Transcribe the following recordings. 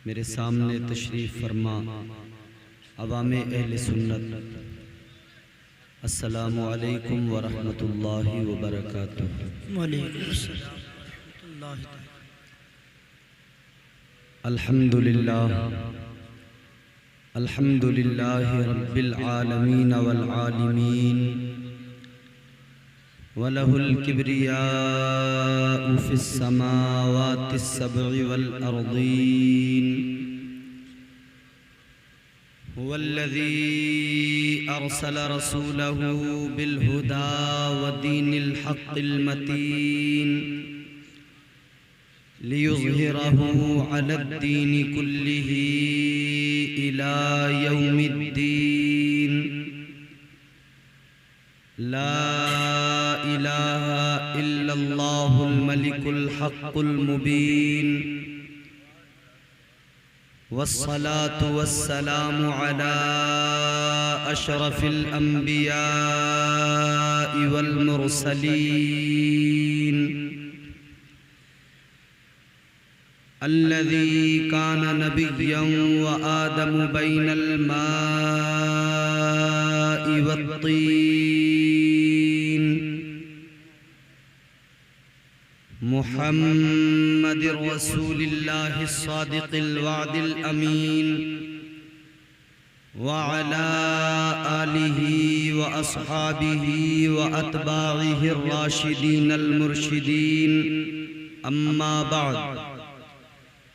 मेरे सामने तशरीफ़ फरमा अवामे अहले सुन्नत, अस्सलामु अलैकुम व रहमतुल्लाहि व बरकातुहू। अल्हम्दुलिल्लाह अल्हम्दुलिल्लाहि रब्बिल आलमीन वल आलिमीन वलहुल किब्रियाउ फिस समावातिस सब'i वल अर्दीन। हुवल्लज़ी अरसल रसूलहू बिल हुदा व दीनिल हक़्क़िल मतीन लियुज़हिरहू अलद्दीनि कुल्लिही इला यौमिद्दीन। ला इलाहा इल्लल्लाहुल मलिकुल हक़्क़ुल मुबीन। वस्सलातु वस्सलामु अला अशरफिल अंबियाइ वल मुरसलीन अल्लज़ी कान नबिय्यन व आदमु बैनल माइ वत्तीन। मुहम्मदिर रसूलिल्लाहि सादिक़िल वअदिल अमीन व अला आलिहि व अस्हाबिहि व अत्बाइहिर राशिदीनल मुर्शिदीन। अम्मा बअद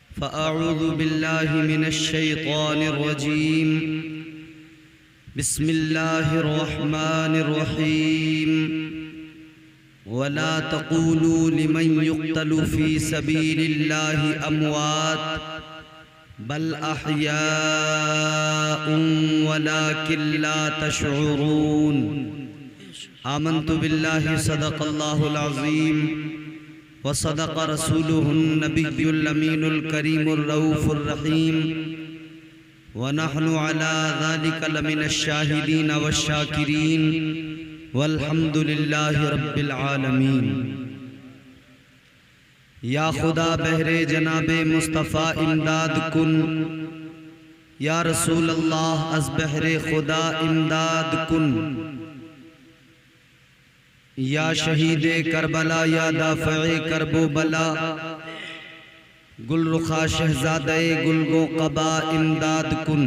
फ़अऊज़ु बिल्लाहि मिनश शैतानिर रजीम। बिस्मिल्लाहिर रहमानिर रहीम। वला तक़ूलू लिमन युक़्तलु फ़ी सबीलिल्लाहि अमवात बल अहयाउन वलाकिन ला तशऊरून। आमन्तु बिल्लाहि सदक़ल्लाहुल अज़ीम व सदक़ रसूलुहुन नबियुल अमीनुल करीमुर रऊफ़ुर रहीम व नहनु अला ज़ालिका लमिनश शाहिदीन वश्शाकिरीन वल्हम्दुलिल्लाहि रब्बिल आलमीन। या खुदा बहरे जनाबे मुस्तफ़ा इमदाद कुन, या रसूल अल्लाह अज़ बहरे खुदा इमदाद कुन। या शहीदे करबला या दाफ़े करबो बला, गुलरुखा शहज़ादे गुलगो क़बा इमदाद कुन।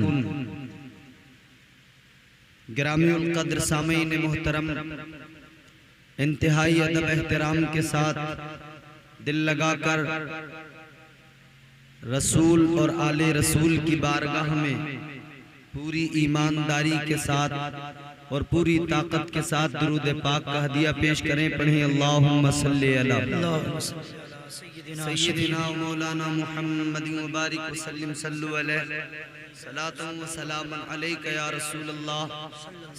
गिरामीउल क़द्र सामीन मुहतरम, इंतहाई अदब एहतराम के साथ दिल लगाकर रसूल और आले रसूल की बारगाह में पूरी ईमानदारी के साथ और पूरी ताकत के साथ दुरूद पाक का हदिया पेश करें। पढ़ें अल्लाहुम्मा सल्ली अला सय्यिदिना मौलाना मुहम्मद मुबारक वसल्लम सल्लु अलैहि सलातन व सलामन अलैका या रसूल अल्लाह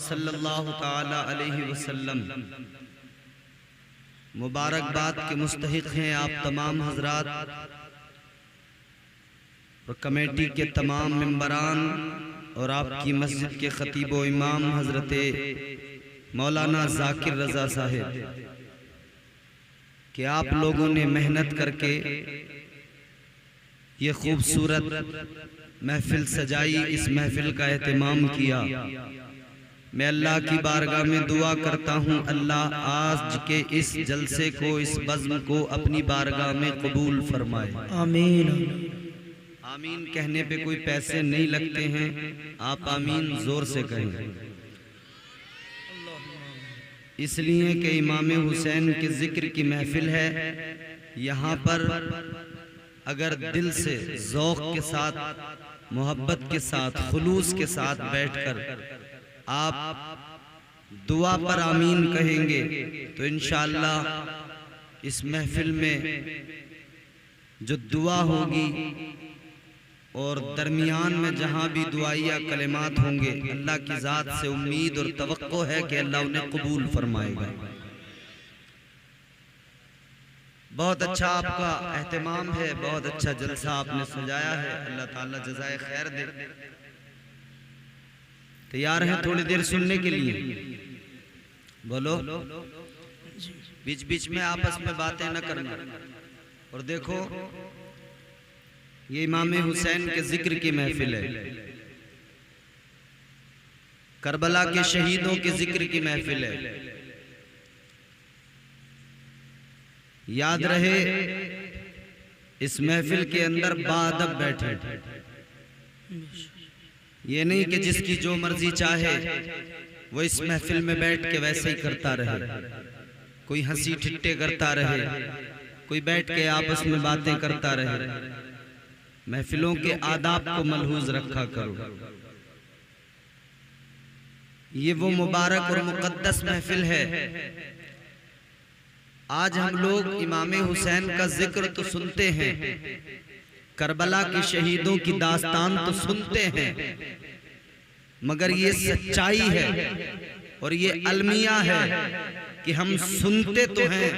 सल्लल्लाहु तआला अलैहि वसल्लम। मुबारकबाद के मुस्तहिक हैं आप तमाम हजरात और कमेटी के तमाम मेंबरान और आपकी मस्जिद के खतीब व इमाम हजरत मौलाना जाकिर रज़ा साहिब कि आप लोगों ने मेहनत करके ये खूबसूरत महफिल सजाई, इस महफिल का एहतमाम किया। मैं अल्लाह की बारगाह में दुआ करता हूँ, अल्लाह आज के इस जलसे को, इस बज़्म को अपनी बारगाह में कबूल फरमाए। आमीन। आमीन कहने पे कोई पैसे नहीं लगते हैं, आप आमीन जोर से कहें। इसलिए कि इमाम हुसैन के जिक्र की महफिल है। यहाँ पर अगर दिल से ज़ौक़ के साथ, मोहब्बत के साथ, खुलूस के साथ बैठकर आप दुआ पर आमीन कहेंगे तो इंशाअल्लाह इस महफिल में जो दुआ होगी और दरमियान में जहाँ भी दुआइया कलिमात होंगे, अल्लाह की ज़ात से उम्मीद और तवक्को है कि अल्लाह उन्हें कबूल फरमाएगा। बहुत अच्छा आपका एहतमाम है, बहुत अच्छा जलसा आपने सजाया है, अल्लाह ताला जज़ाए खैर दे। तैयार हैं थोड़ी देर सुनने के लिए? बोलो, बीच बीच में आपस में बातें न करना। और देखो ये इमाम हुसैन के जिक्र की महफिल है, करबला के शहीदों के जिक्र की महफिल है। याद रहे इस महफिल के अंदर बाअदब बैठे, ये नहीं कि जिसकी जो मर्जी चाहे वो इस महफिल में बैठ के वैसे ही करता रहे, कोई हंसी ठिट्ठे करता रहे, कोई बैठ के आपस में बातें करता रहे। महफिलों के आदाब को मलहूज रखा करो। ये वो मुबारक और मुकद्दस महफिल है। आज हम लोग इमाम हुसैन का जिक्र तो सुनते हैं, करबला के शहीदों की दास्तान तो सुनते हैं, मगर ये सच्चाई है और ये अलमिया है कि हम सुनते तो हैं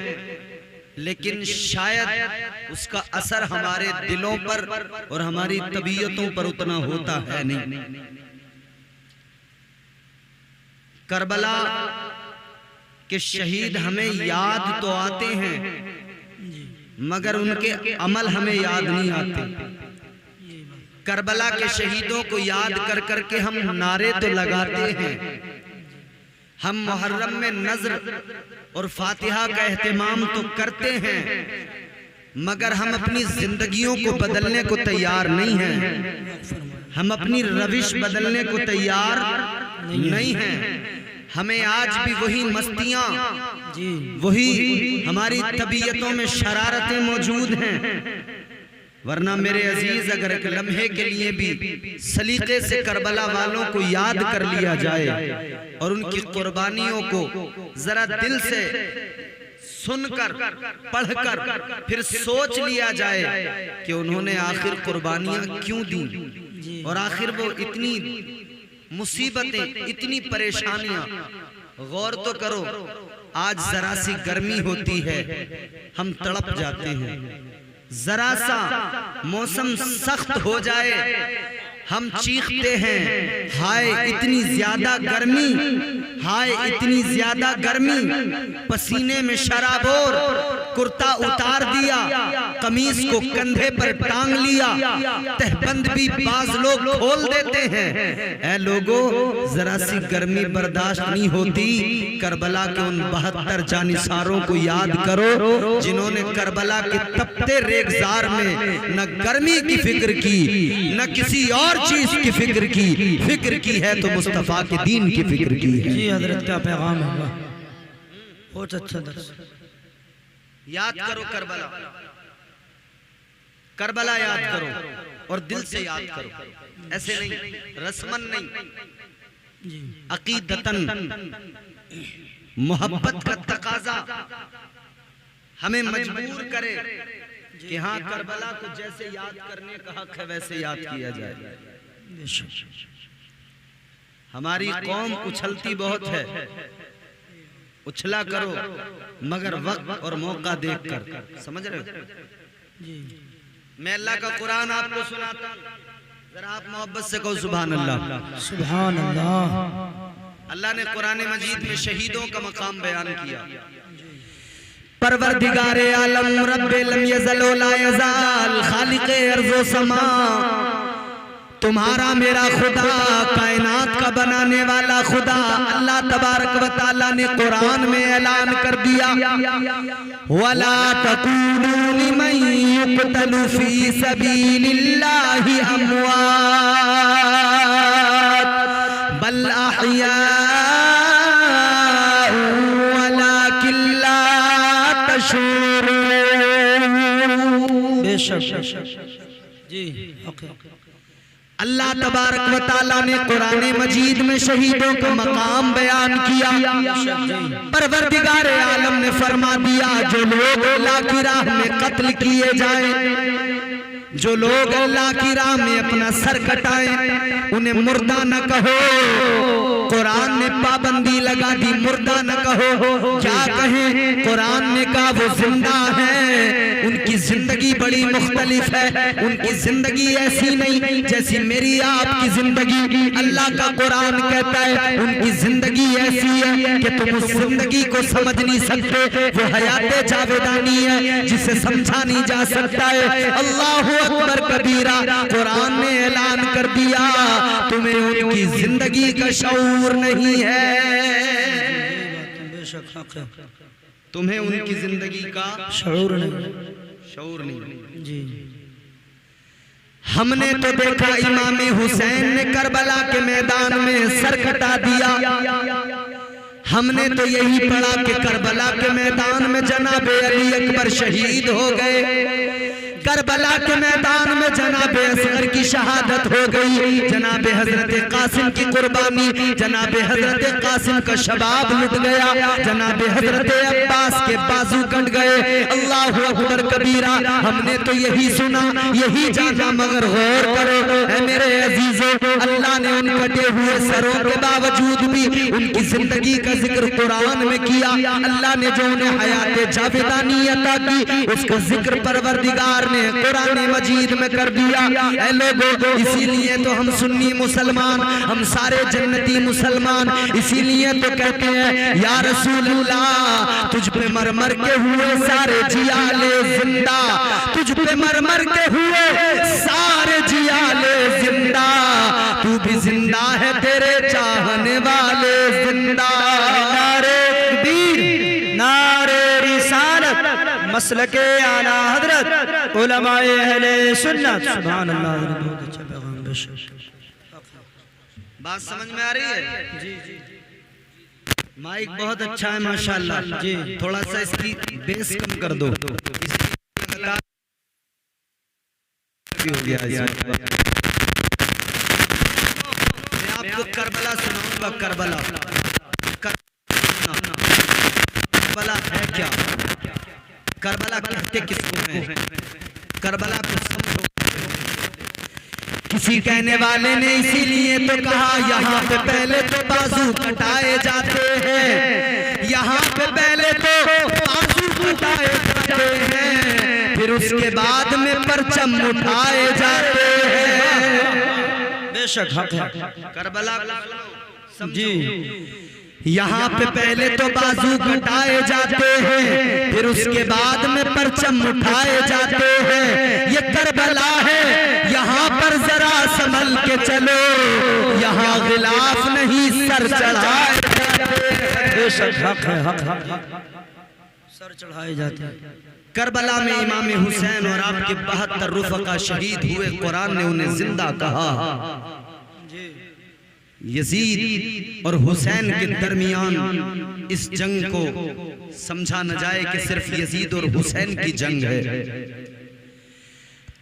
लेकिन शायद उसका असर हमारे दिलों पर और हमारी तबीयतों पर उतना होता है नहीं। करबला के शहीद हमें याद तो आते हैं मगर उनके अमल हमें याद नहीं आते। करबला के शहीदों को याद कर करके हम नारे तो लगाते हैं, हम मुहर्रम में नज़र और फातिहा का एहतमाम तो करते हैं, मगर हम अपनी जिंदगियों को बदलने को तैयार नहीं हैं, हम अपनी रविश बदलने को तैयार नहीं हैं। हमें आज भी वही मस्तियां, वही हमारी तबीयतों में शरारतें मौजूद हैं। वरना मेरे अजीज अगर एक लम्हे के लिए भी सलीके से करबला वालों को याद कर लिया जाए और उनकी कुर्बानियों को जरा दिल से सुनकर पढ़कर फिर सोच लिया जाए कि उन्होंने आखिर कुर्बानियां क्यों दी और आखिर वो इतनी मुसीबतें, इतनी परेशानियां, गौर तो करो। आज जरा सी गर्मी होती है हम तड़प जाते हैं, जरा सा मौसम सख्त हो जाए हम चीखते हैं, हाय इतनी ज्यादा गर्मी, हाय इतनी ज्यादा गर्मी। पसीने में शराबोर, कुर्ता उतार दिया, कमीज को कंधे पर टांग लिया, तहबंद भी बाज लोग खोल देते हैं। ऐ लोगों, जरा सी गर्मी बर्दाश्त नहीं होती, करबला के उन 72 जानिसारों को याद करो जिन्होंने करबला के तपते रेगजार में न गर्मी की फिक्र की न किसी और चीज की फिक्र की है तो मुस्तफा के दीन की फिक्र की है। जी हजरत का पैगाम है, बहुत अच्छा दर्स। याद करो करबला, करबला याद करो और दिल से याद करो, ऐसे नहीं, रस्मन नहीं, अकीदतन। मोहब्बत का तकाजा हमें मजबूर करे कि हाँ, करबला को जैसे याद करने का हक है वैसे याद किया जाए। हमारी कौम उछलती बहुत है, उछला करो मगर वक्त और मौका देखकर, समझ रहे हो। मैं अल्लाह का कुरान आपको सुनाता हूं, जरा आप मोहब्बत से कहो सुभान अल्लाह। सुभान अल्लाह। अल्लाह ने कुरान मजीद में शहीदों का मकाम बयान किया। परवरदिगारे आलम रब्बे लम यज़ल व ला यज़ाल खालिक़े अर्ज़ व समा, तुम्हारा मेरा खुदा, कायनात का बनाने वाला खुदा अल्लाह तबारक व तआला ने कुरान में ऐलान कर दिया, वला तकूलू लिमन युक़तलु फी सबीलिल्लाहि अमवात बल अहया वलाकिन ला तशऊरून। बेशक जी, अल्लाह तबारक व तआला ने कुरान मजीद में शहीदों का मकाम बयान किया। परवरदिगार आलम ने फरमा दिया, जो लोग अल्लाह की राह में कत्ल किए जाएं, जो लोग अल्लाह की राह में अपना सर कटाएं, उन्हें मुर्दा न कहो। कुरान ने पाबंदी लगा दी, मुर्दा न कहो। क्या कहें? कुरान ने कहा वो जिंदा है, उनकी जिंदगी बड़ी मुख्तलिफ है, उनकी जिंदगी ऐसी नहीं जैसी मेरी आपकी जिंदगी। अल्लाह का कुरान कहता है उनकी जिंदगी ऐसी है कि तुम उस जिंदगी को समझ नहीं सकते। वो हयाते जावेदानी है जिसे समझा नहीं जा सकता है। अल्लाहु अकबर कबीरा, कुरान ने ऐलान कर दिया तुम्हें उनकी जिंदगी का शऊर नहीं है, तुम्हें उनकी जिंदगी का शऊर नहीं जी। हमने तो देखा इमाम हुसैन ने करबला के मैदान में सर कटा दिया। हमने तो यही पढ़ा कि करबला के मैदान में जनाब अली अकबर शहीद हो गए। करबला के मैदान में जनाब असगर की शहादत हो गई। जनाब हजरत कासिम की कुर्बानी, जनाब हजरत कासिम का शबाब लुट गया। जनाब हजरत अब्बास के बाजू कट गए। अल्लाह अकबर कबीरा, हमने तो यही सुना यही जाना, मगर गौर करो ऐ मेरे अजीजों, अल्लाह ने उन कटे हुए सरों के बावजूद भी उनकी जिंदगी का जिक्र कुरान में किया। अल्लाह ने जो उन्हें हयात जावेदानी अता की उसका जिक्र परवरदिगार ने कुरान मजीद में कर दिया। ऐ लोगों, इसीलिए तो हम सुन्नी मुसलमान, हम सारे जन्नती मुसलमान, इसीलिए तो कहते हैं या रसूलुल्लाह तुझ पे मर मर के हुए सारे जियाले जिंदा, तुझ पे मर मर के हुए सारे जियाले जिंदा, तू भी जिंदा है तेरे चाहने वाले जिंदा। नारे तकबीर, नारे रिसालत, मसलके आला हजरत, उलमाए अहले सुन्नत। सुभान अल्लाह, बहुत अच्छा पैगाम। बात समझ में आ रही है जी? माइक बहुत अच्छा है माशाल्लाह जी, थोड़ा सा इसकी बेस कम कर दो। मैं आपको करबला सुनाऊंगा। करबला करबला है क्या? करबला कहते किसको हैं? करबला को समझो। किसी कहने वाले ने इसीलिए तो कहा यहाँ पे पहले तो बाजू कटाए जाते हैं, यहाँ पे पहले तो बाजू कटाए जाते हैं, फिर उसके बाद में परचम उठाए जाते हैं। बेशक हक है करबला जी। यहाँ पे पहले तो बाजू कटाए जाते हैं, फिर उसके बाद में परचम उठाए जाते हैं। ये करबला है, यहाँ पर जरा संभल के चलो, यहाँ गिलाफ नहीं सर चढ़ाए जाते। बेशक हक है, हक सर चढ़ाए जाते हैं। करबला में इमाम हुसैन और आपके 72 रुफ़क़ा शहीद हुए। कुरान ने उन्हें जिंदा कहा। यजीद और हुसैन के दरमियान इस जंग को समझा न जाए कि सिर्फ यजीद और हुसैन की जंग है।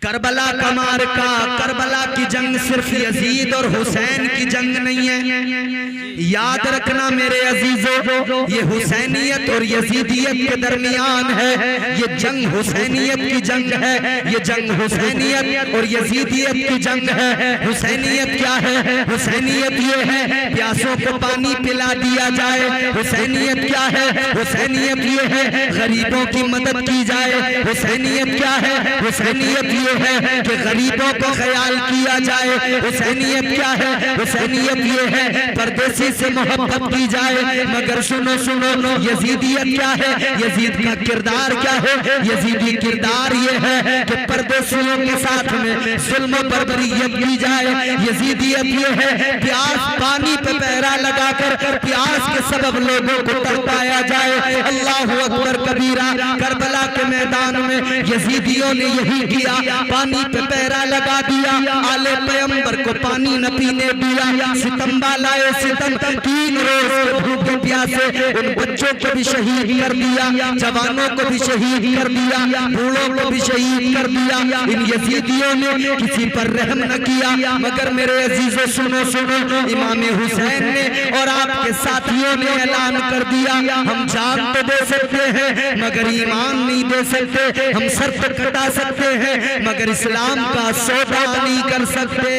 करबला का मारका, करबला की जंग सिर्फ यजीद और हुसैन की जंग नहीं है। याद रखना मेरे अजीजों, ये हुसैनियत और यजीदियत के दरमियान है। ये जंग हुसैनियत की जंग है, ये जंग हुसैनियत और यजीदियत की जंग है। हुसैनियत क्या है? हुसैनियत ये है प्यासों को पानी पिला दिया जाए। हुसैनियत क्या है? हुसैनियत ये है गरीबों की मदद की जाए। हुसैनियत क्या है? हुसैनियत ये है कि गरीबों को ख्याल किया जाए। हुसैनियत क्या है? हुसैनियत ये है परदेसी से मोहब्बत की जाए। मगर सुनो सुनो, यजीदियत क्या है? यजीद का किरदार क्या है? यजीदी किरदार ये है कि परदेसियों के साथ में जुल्म पर बरीयत की जाए। यजीदियत ये है प्यास पानी पे पहरा लगाकर प्यास के सबब लोगों को तड़पाया जाए। अल्लाहु अकबर कबीरा। करबला के मैदान में यजीदियों ने यही किया, पानी पे पहरा लगा दिया, आले पैगंबर को पानी न पीने दिया। सितम लाए सितम, 3 रोज भूखे प्यासे उन बच्चों को भी शहीद कर दिया, जवानों को भी शहीद कर दिया, बूढ़ों को भी शहीद कर दिया। इन यजीदियों ने किसी पर रहम न किया। मगर मेरे अजीजों सुनो सुनो, इमाम हुसैन ने और आपके साथियों ने ऐलान कर दिया, हम जान तो दे सकते हैं मगर ईमान नहीं दे सकते। हम सर तो कटा सकते हैं मगर इस्लाम का सौदा नहीं कर सकते।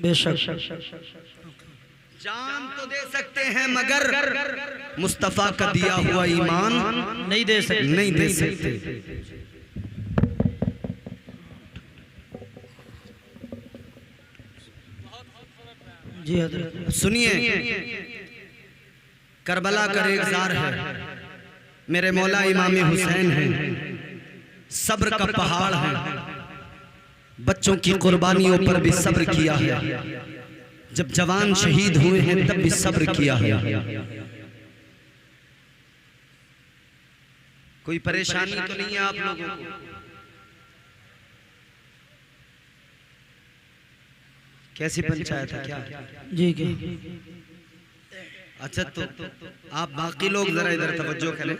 बेशक जान तो दे सकते हैं मगर मुस्तफा का दिया हुआ ईमान नहीं दे सकते, नहीं दे सकते। जी हजरत। सुनिए, करबला का रेगजार है, मेरे मौला इमाम हुसैन है, सब्र का पहाड़ है, बच्चों की कुर्बानियों पर भी सब्र किया है, जब जवान शहीद हुए हैं तब भी सब्र किया है। कोई परेशानी तो नहीं है आप लोगों को? कैसी पंचायत है क्या? जी जी। अच्छा, तो आप बाकी लोग जरा इधर तवज्जो करें,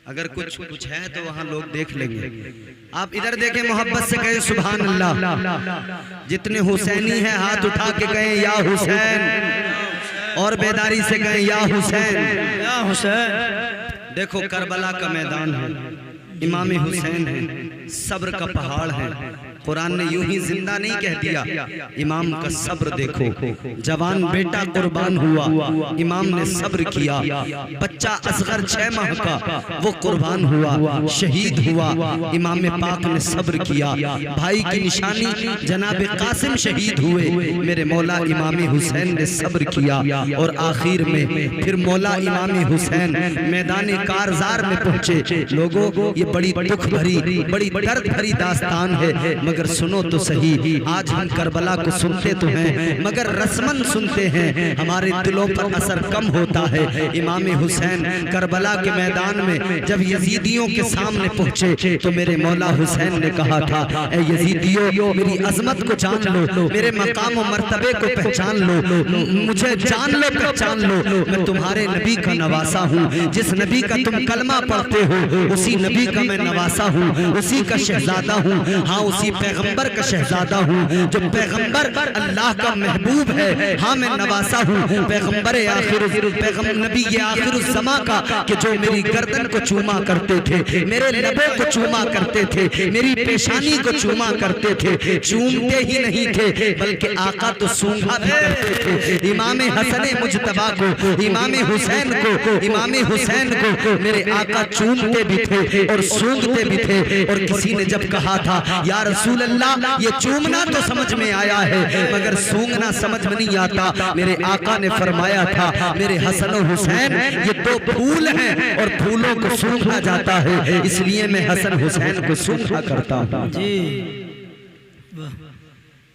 अगर कुछ है तो वहां लोग देख लेंगे। आप इधर देखें, मोहब्बत से कहें सुभान अल्लाह। जितने हुसैनी हैं हाथ उठा के कहें या हुसैन, और बेदारी से कहें या हुसैन, या हुसैन। देखो करबला का मैदान है, इमाम हुसैन है, सब्र का पहाड़ है। कुरान ने यूं ही जिंदा नहीं कह दिया, इमाम का सब्र देखो। जवान बेटा कुर्बान हुआ, इमाम ने सब्र किया। बच्चा असगर 6 माह का वो कुर्बान हुआ, शहीद हुआ, इमाम पाक ने सब्र किया। भाई की निशानी जनाब कासिम शहीद हुए, मेरे मौला इमाम हुसैन ने सब्र किया। और आखिर में फिर मौला इमाम हुसैन मैदान कारजार में पहुंचे। लोगों, ये बड़ी दुख भरी, बड़ी दर्द भरी दास्तान है, मगर सुनो तो सही। आज हम करबला को सुनते तो हैं, मगर रस्मन सुनते हैं, हमारे दिलों पर असर कम होता है। इमाम हुसैन करबला के मैदान में जब यजीदियों के सामने पहुंचे तो मेरे मौला हुसैन ने कहा था, ए यजीदियों, मेरी अजमत को जान लो, मेरे मकाम और मर्तबे को पहचान लो, मुझे जान लो, पहचान लो। मैं तुम्हारे नबी का नवासा हूँ, जिस नबी का तुम कलमा पढ़ते हो उसी नबी का मैं नवासा हूँ, उसी का शहजादा हूँ। हाँ, उसी पैगंबर का शहजादा हूँ, जो पैगंबर अल्लाह का महबूब है। हाँ, मैं नवासा हूँ पैगंबर नबी ये आखिरुज़्ज़मा का, कि जो मेरी गर्दन को चूमा करते थे, मेरे लबों को चूमा करते थे, मेरी पेशानी को चूमा करते थे। चूमते ही नहीं थे बल्कि आका तो सूंघा भी करते थे। इमाम हसन मुजतबा को, इमाम हुसैन को, इमाम हुसैन को मेरे आका चूमते भी थे और सूंघते भी थे। और किसी ने जब कहा था, या रसूल अल्लाह, ये चूमना तो समझ में आया है मगर सूंघना समझ में नहीं आता, मेरे आका ने फरमाया था, मेरे हसन और हुसैन ये 2 फूल हैं और फूलों को सूंघा जाता है, इसलिए मैं हसन हुसैन को सूंघा करता हूँ। जी।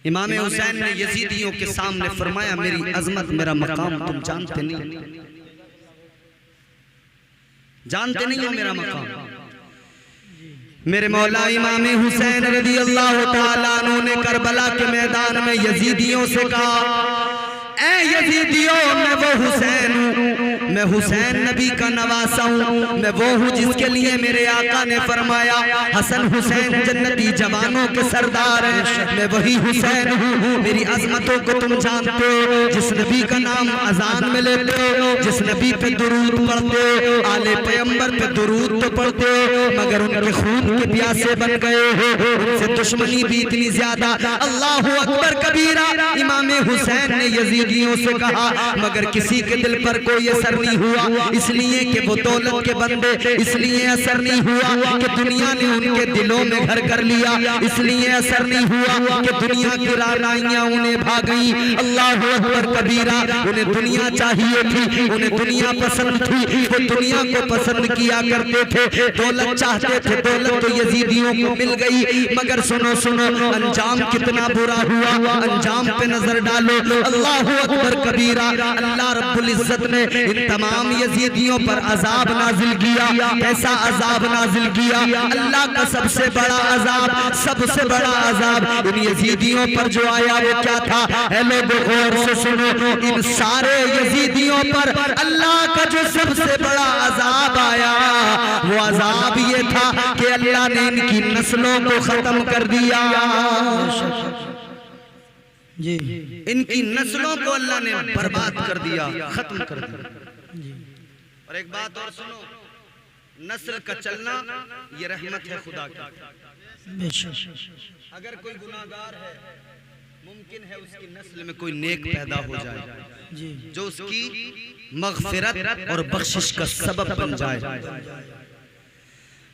इमाम हुसैन ने यजीदियों के सामने फरमाया, मेरी अजमत, मेरा मकाम तुम जानते नहीं, जानते नहीं हो मेरा मकाम। मेरे मौला इमाम हुसैन रज़ी अल्लाह ताला अन्हु ने करबला के मैदान में यजीदियों से कहा, ऐ यजीदियों, मैं वो हुसैन हूँ, मैं हुसैन नबी का नवासा हूँ, मैं वो हूँ जिसके लिए मेरे आका ने फरमाया, हसन हुसैन जन्नती जवानों के सरदार हैं। मैं वही हुसैन हूँ, मेरी अजमतों को तुम जानते हो, जिस नबी का नाम अजान में लेते हो, जिस नबी पे दुरूद पढ़ते हो, आले पैगंबर पे दुरूद तो पढ़ते हो, मगर उनके खून के प्यासे बन गए हो, उनसे दुश्मनी भी इतनी ज्यादा। अल्लाहु अकबर कबीरा। इमाम हुसैन ने यजीदियों से कहा, मगर किसी के दिल पर कोई असर नहीं हुआ, इसलिए कि वो दौलत के बंदे, इसलिए असर नहीं हुआ कि दुनिया ने उनके दिलों में घर कर लिया, इसलिए असर नहीं हुआ कि दुनिया की रानाइयां उन्हें भाग गई। अल्लाहु अकबर कबीरा। उन्हें दुनिया चाहिए थी, उन्हें दुनिया पसंद थी, वो दुनिया को पसंद किया करते थे, दौलत चाहते थे, दौलत तो यजीदियों को मिल गई। मगर सुनो सुनो, अंजाम कितना बुरा हुआ, अंजाम पे नजर डालो। अल्लाहु अकबर कबीरा। अल्लाह रब्बुल इज्जत ने इन तमाम यजीदियों पर अजाब नाजिल किया। ऐसा अजाब नाजिल किया, अल्लाह का सबसे बड़ा अजाब, सबसे बड़ा अजाब इन यजीदियों पर जो आया वो क्या था? ऐ लोगों, गौर से सुनो, इन सारे यजीदियों पर अल्लाह का जो सबसे बड़ा अजाब आया वो अजाब ये था कि अल्लाह ने इनकी नस्लों को खत्म कर दिया। जी। इनकी नस्लों को अल्लाह ने बर्बाद कर दिया, खत्म कर दिया। और एक बात और सुनो, नस्ल का चलना ये रहमत है खुदा की। अगर कोई गुनाहगार है मुमकिन है उसकी नस्ल में कोई नेक पैदा हो जाए जी जो उसकी मगफिरत और बख्शिश का सबब बन जाए,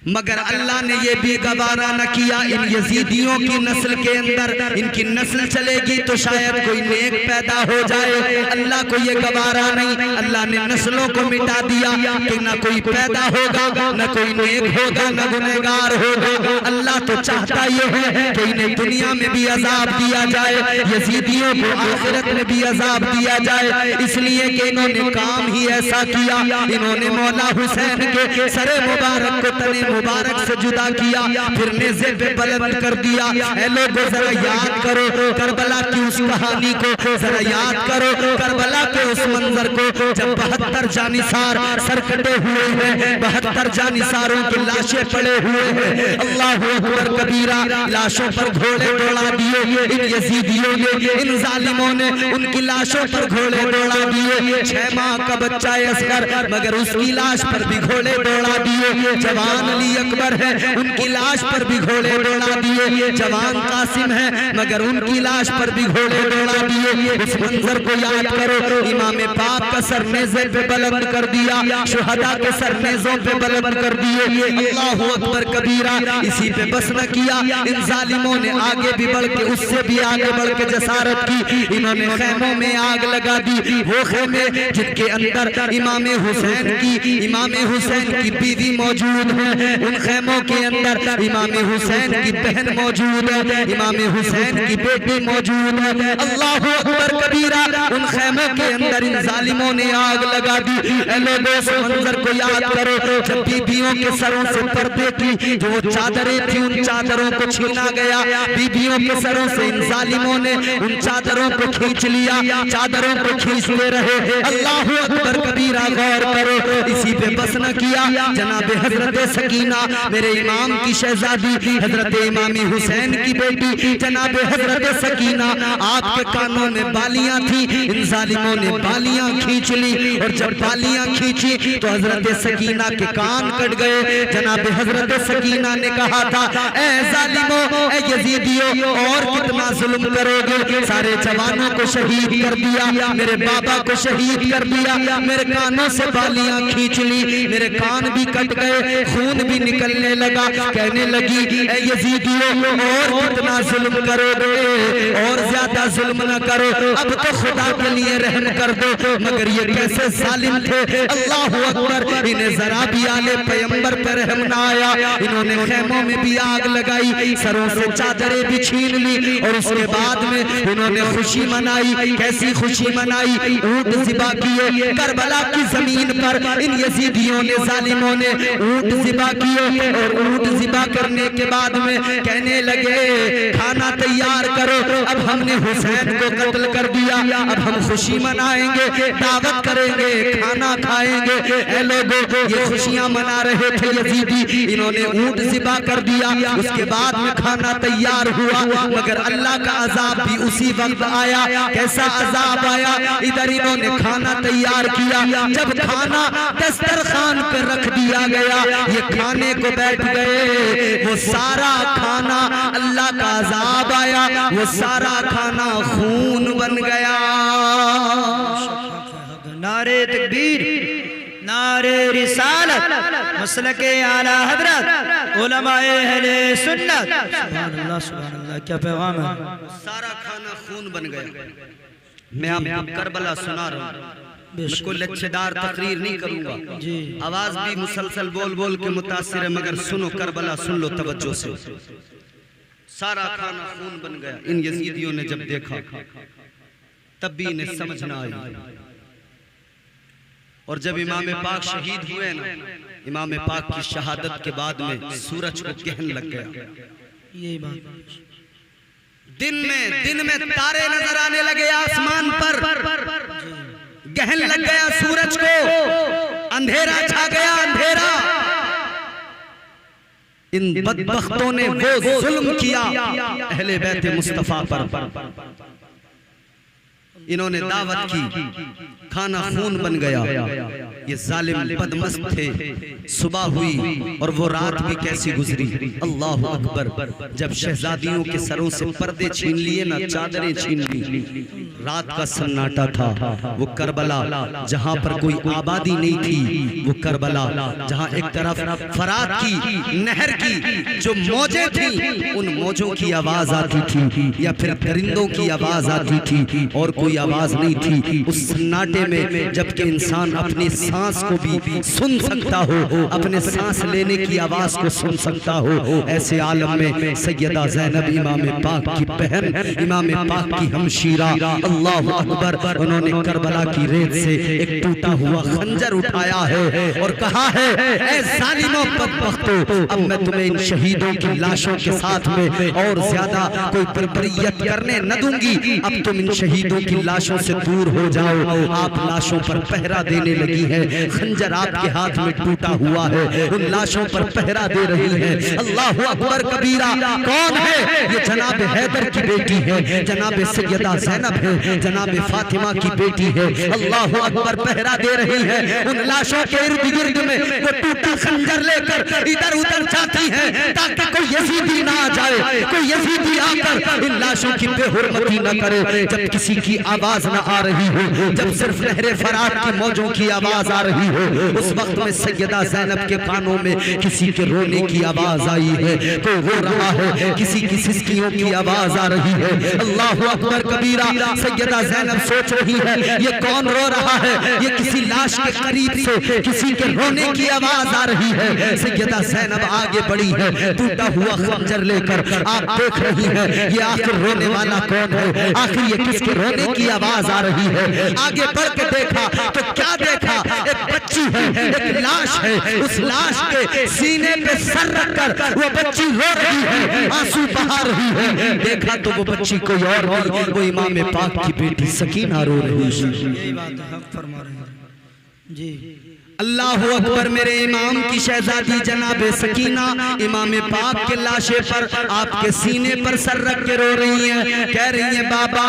मगर अल्लाह ने यह भी गवारा न किया इन यजीदियों की नस्ल के अंदर इनकी नस्ल चलेगी तो शायद कोई नेक पैदा हो जाए। अल्लाह को यह गवारा नहीं, अल्लाह ने नस्लों को मिटा दिया कि न कोई पैदा होगा, न कोई नेक होगा, न गुनहगार होगा। अल्लाह तो चाहता ये है कि इन्हें दुनिया में भी अजाब दिया जाए, यजीदियों को आखिरत में भी अजाब दिया जाए, इसलिए कि इन्होंने काम ही ऐसा किया। इन्होंने मौला हुसैन के सरे मुबारक को तने मुबारक से जुदा किया, फिर नेज़े पे बुलंद कर दिया। ऐ लोगों जरा याद करो करबला की उस कहानी को, जरा याद करो करबला के उस मंजर को जब 72 जानिसार सर कटे हुए हैं, 72 जानिसारों की लाशें पड़े हुए हैं। अल्लाहु अकबर कबीरा, लाशों पर घोड़े दौड़ा दिए इन यजीदियों ने, इन जालिमों ने उनकी लाशों पर घोड़े दौड़ा दिए। 6 माह का बच्चा है असगर, मगर उसकी लाश पर भी घोड़े दौड़ा दिए। जवान अली अकबर है, उनकी लाश पर भी घोड़े दौड़ा दिए। जवान कासिम है, मगर उनकी लाश पर भी घोड़े दौड़ा दिए। इस मंजर को याद करो, इमाम पाक का सर नेज़े पे बुलंद कर दिया, शुहदा के सर नेज़ों पे बुलंद कर दिए। अल्लाहु अकबर कबीरा। इसी पे बस न किया, इन जालिमों ने आगे भी बढ़ के, उससे भी आगे बढ़ के जसारत की। इन्होंने खैमों में आग लगा दी, वो खेमे जिनके अंदर इमाम हुसैन की बीवी मौजूद है। उन खैमों के अंदर इमाम हुसैन की बहन मौजूद है, इमाम हुसैन की बेटी मौजूद है। अल्लाहु अकबर कबीरा। उन खैमों के अंदर इन जालिमों ने आग लगा दी। ऐ लोगों इस मंजर को याद करो, जब बीबियों के सरों से पर्दे की जो वो चादरें थी, उन चादरों को छीना गया। बीबियों के सरों से इन जालिमों ने उन चादरों को खींच लिया, चादरों को खींचते रहे। अल्लाहु अकबर कबीरा। गौर करो, इसी पे बस न किया, जनाब हजरत सकीना मेरे इमाम की शहजादी, हजरत इमाम हुसैन की बेटी जनाब हजरत सकीना, आपके कानों में बालियां थी, इन जालिमों ने बालियां खींच ली। और जब बालियां खींची तो हजरत सकीना के कान कट गए। जनाब हजरत सकीना ने कहा था, ऐ जालिमों, ऐ यजीदियों, और कितना जुल्म करोगे? सारे जवानों को शहीद कर दिया, मेरे बाबा को शहीद कर दिया, मेरे कानों से बालियां खींच ली, मेरे कान भी कट गए, खून भी निकलने लगा। कहने लगी, ऐ यजीदियों, और कितना जुल्म करोगे? और ज्यादा जुल्म न करो, अब तो खुदा के लिए रहम कर दो। मगर ये कैसे जालिम थे, अल्लाहु अकबर। इन्हें जरा भी आले पैगंबर पर रहम ना आया। इन्होंने खैमों में भी आग लगाई, सरों से चादरें भी छीन ली, और उसके बाद में इन्होंने खुशी मनाई। कैसी खुशी मनाई? ऊंट ज़िबा किए करबला की जमीन पर। इन यजीदियों ने, जालिमों ने ऊंट ज़िबा किए, और ऊंट ज़िबा करने के बाद में कहने लगे, खाना तैयार करो, अब हमने हुसैन को कत्ल कर दिया, अब हम खुशी मनाएंगे, दावत करेंगे, खाना खाएंगे। ऐ लोगों, ये खुशियां मना रहे थे यजीदी, इन्होंने ऊंट ज़िबा कर दिया। उसके बाद में खाना तैयार हुआ, मगर अल्लाह का अजाब भी उसी वक्त आया। कैसा अजाब आया? इधर इन्होंने खाना तैयार किया, जब खाना दस्तरखान पर रख दिया गया, ये खाने को बैठ गए, वो सारा खाना, अल्लाह का अजाब आया, वो सारा खाना खून बन गया। नारे तकबीर, नारे रिसालत, मसलके आला हजरत, उलमाए अहले सुन्नत। सुभान अल्लाह, सुभान अल्लाह, क्या पैगाम है। सारा खाना खून बन गया। मैं आपको करबला सुना रहा हूँ, मैं कोई लच्छेदार तकरीर नहीं करूंगा, आवाज भी मुसलसल बोल बोल के मुतासिर है, मगर सुनो करबला, सुन लो तवज्जो से। सारा खाना खून बन गया। इन यजीदियों ने जब देखा तब भी इन्हें समझ ना आई। और जब इमाम पाक शहीद हुए ना, इमाम पाक की शहादत के बाद में सूरज को कहन लग गया। यही बात, दिन में तारे नजर आने लगे आसमान पर, गहन लग गया सूरज को, अंधेरा छा गया, अंधेरा। इन बदबख्तों ने वो जुल्म किया अहले बैत मुस्तफा पर। इन्होंने दावत की, खाना खून बन गया। ये जालिम बदमस्त थे। सुबह हुई और वो रात भी कैसी गुजरी। अल्लाह अकबर। जब शहजादियों के सरों से पर्दे छीन लिए ना, चादरें छीन ली, रात का सन्नाटा था। वो करबला जहां पर कोई आबादी नहीं थी, वो करबला जहां एक तरफ फरात की नहर की जो मौजें थी, उन मौजों की आवाज आती थी या फिर दरिंदों की आवाज आती थी, और कोई आवाज नहीं थी। उस सन्नाटे में जबकि इंसान अपनी सांस को भी सुन सकता हो, अपने सांस लेने की आवाज को सुन सकता हो, ऐसे आलम में सैयदा ज़ैनब इमाम पाक की बहन, इमाम पाक की हमशीरा, अल्लाह अकबर, उन्होंने करबला की रेत से एक टूटा हुआ खंजर उठाया है और कहा है, ऐ जालिमों बदबख्तों, अब मैं तुम्हें इन शहीदों की लाशों के साथ में और ज्यादा कोई बर्बरियत करने न दूंगी। अब तुम इन शहीदों की लाशों से दूर हो जाओ। आप लाशों पर पहरा देने लगी है, खंजर आपके हाथ में टूटा हुआ है, उन लाशों पर पहरा दे रही है। अल्लाह अकबर कबीरा। कौन है ये? जनाब हैदर की बेटी है, जनाब सैयदा ज़ैनब है, जनाब फातिमा की बेटी है। अल्लाह अकबर पहरा दे रही है। उन लाशों के इर्द गिर्द में वो टूटा खंजर लेकर इधर उधर जाती है ताकि कोई यजीदी ना आ जाए, कोई यजीदी आकर इन लाशों की बेहुरमती न करे। जब किसी की आवाज न आ रही हो, जब सिर्फ नहरे फरात की मौजों की आवाज आ रही हो, उस वक्त में सैयदा ज़ैनब के कानों में किसी के रोने की आवाज आई है। कोई रो रहा है, किसी की सिसकियों की आवाज आ रही है। अल्लाह अकबर कबीरा। सैयदा ज़ैनब सोच रही है, ये कौन रो रहा है? ये किसी लाश के करीब से किसी के रोने की आवाज आ रही है। सैयदा ज़ैनब आगे बढ़ी है, टूटा हुआ खंजर लेकर। आप देख रही है, ये आखिर रोने वाला कौन है? आखिर ये किसके रोने की आवाज आ रही है? आगे बढ़ के देखा तो क्या देखा? एक बच्ची है, एक लाश है। उस लाश के सीने पे सर रखकर वो बच्ची रो रही है, आंसू बहा रही है। देखा तो वो बच्ची कोई और नहीं, वो इमाम पाक की बेटी सकीना रो रही है। यही बात है, हक फरमा रहे हैं जी। अल्लाह अकबर। मेरे इमाम की शहजादी जनाब सकीना इमाम पाक के लाशे पर आपके सीने पर सर रख के रो रही हैं। कह रही हैं, बाबा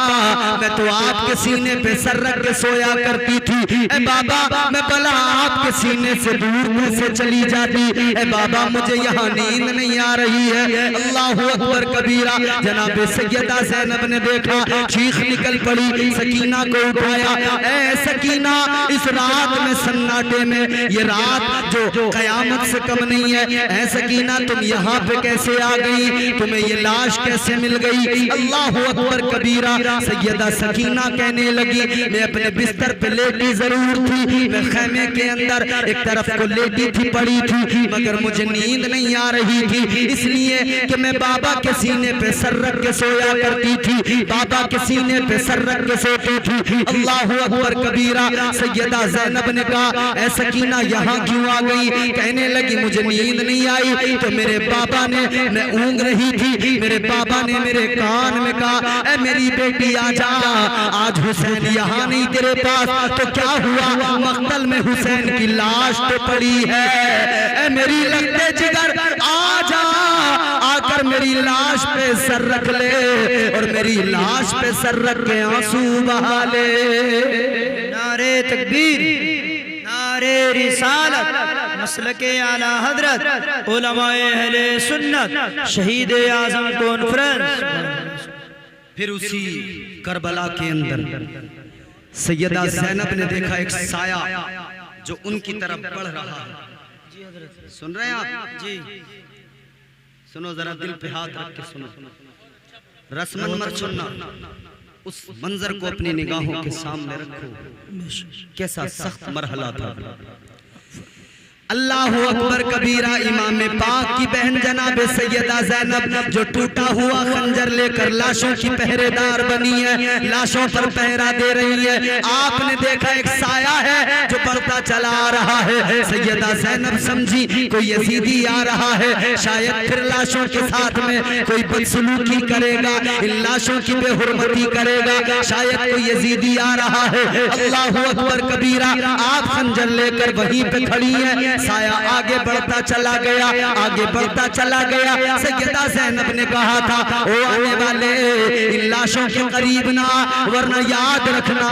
मैं तो आपके सीने पे सर रख के सोया करती थी। ए बाबा मैं भला आपके सीने से दूर कैसे चली जाती? ए बाबा मुझे यहाँ नींद नहीं आ रही है। अल्लाह अकबर कबीरा। जनाब सैयदा ज़ैनब ने देखा, चीख निकल पड़ी, सकीना को उठाया। ए सकीना, इस रात में सन्नाटे में, ये रात जो कयामत से कम नहीं है, ऐ सकीना तुम यहाँ पे कैसे आ गई? तुम्हें ये लाश कैसे मिल गई? अल्लाह अकबर कबीरा। सैयदा सकीना कहने लगी, मैं अपने बिस्तर पे लेटी जरूर थी, मैं खैमे के अंदर एक तरफ को लेटी थी, पड़ी थी, मगर मुझे नींद नहीं आ रही थी, इसलिए कि मैं बाबा के सीने पे सर रख के सोया करती थी, बाबा के सीने पे सर रख के सोती थी। अल्लाह अकबर कबीरा। सैयदा ज़ैनब ने कहा, ऐसा सकीना यहाँ क्यों आ गई? कहने लगी, मुझे नींद नहीं आई तो मेरे बाबा ने, मैं ऊँग रही थी, मेरे बाबा ने मेरे कान में कहा, ऐ मेरी बेटी आजा, आज हुसैन यहाँ नहीं तेरे पास। तो क्या हुआ? मक्तल में हुसैन की लाश तो पड़ी है। ऐ मेरी लगते जिगर आजा, आकर मेरी लाश पे सर रख ले और मेरी लाश पे सर रख के आंसू बहा ले। नारे तकबीर, नारे रिसालत, मसलके आला हजरत, उलमाए अहले सुन्नत, शहीद आजम कॉन्फ्रेंस। फिर उसी करबला के अंदर सैयदा ज़ैनब ने देखा एक साया जो उनकी तरफ बढ़ रहा है। सुन रहे हैं आप जी? सुनो जरा, दिल पे हाथ रख के सुनो, रस्मन मत सुनना, उस मंजर को अपनी निगाहों के सामने रखो, कैसा सख्त मरहला था। अल्लाह अकबर कबीरा। इमाम पाक की बहन जनाब सैयदा ज़ैनब जो टूटा हुआ खंजर लेकर लाशों की पहरेदार बनी है, लाशों पर पहरा दे रही है। आपने देखा एक साया है जो बढ़ता चला आ रहा है। सैयदा ज़ैनब समझी कोई यजीदी आ रहा है, शायद फिर लाशों के साथ में कोई बदसलूकी करेगा, इन लाशों की बेहुरमती करेगा, शायद कोई यजीदी आ रहा है। अल्लाह अकबर कबीरा। आप खंजर लेकर वहीं पे खड़ी है, साया आगे बढ़ता चला गया, आगे बढ़ता चला गया। सैयदा ज़ैनब ने कहा था, ओ आने वाले इन लाशों के करीब ना, वरना याद रखना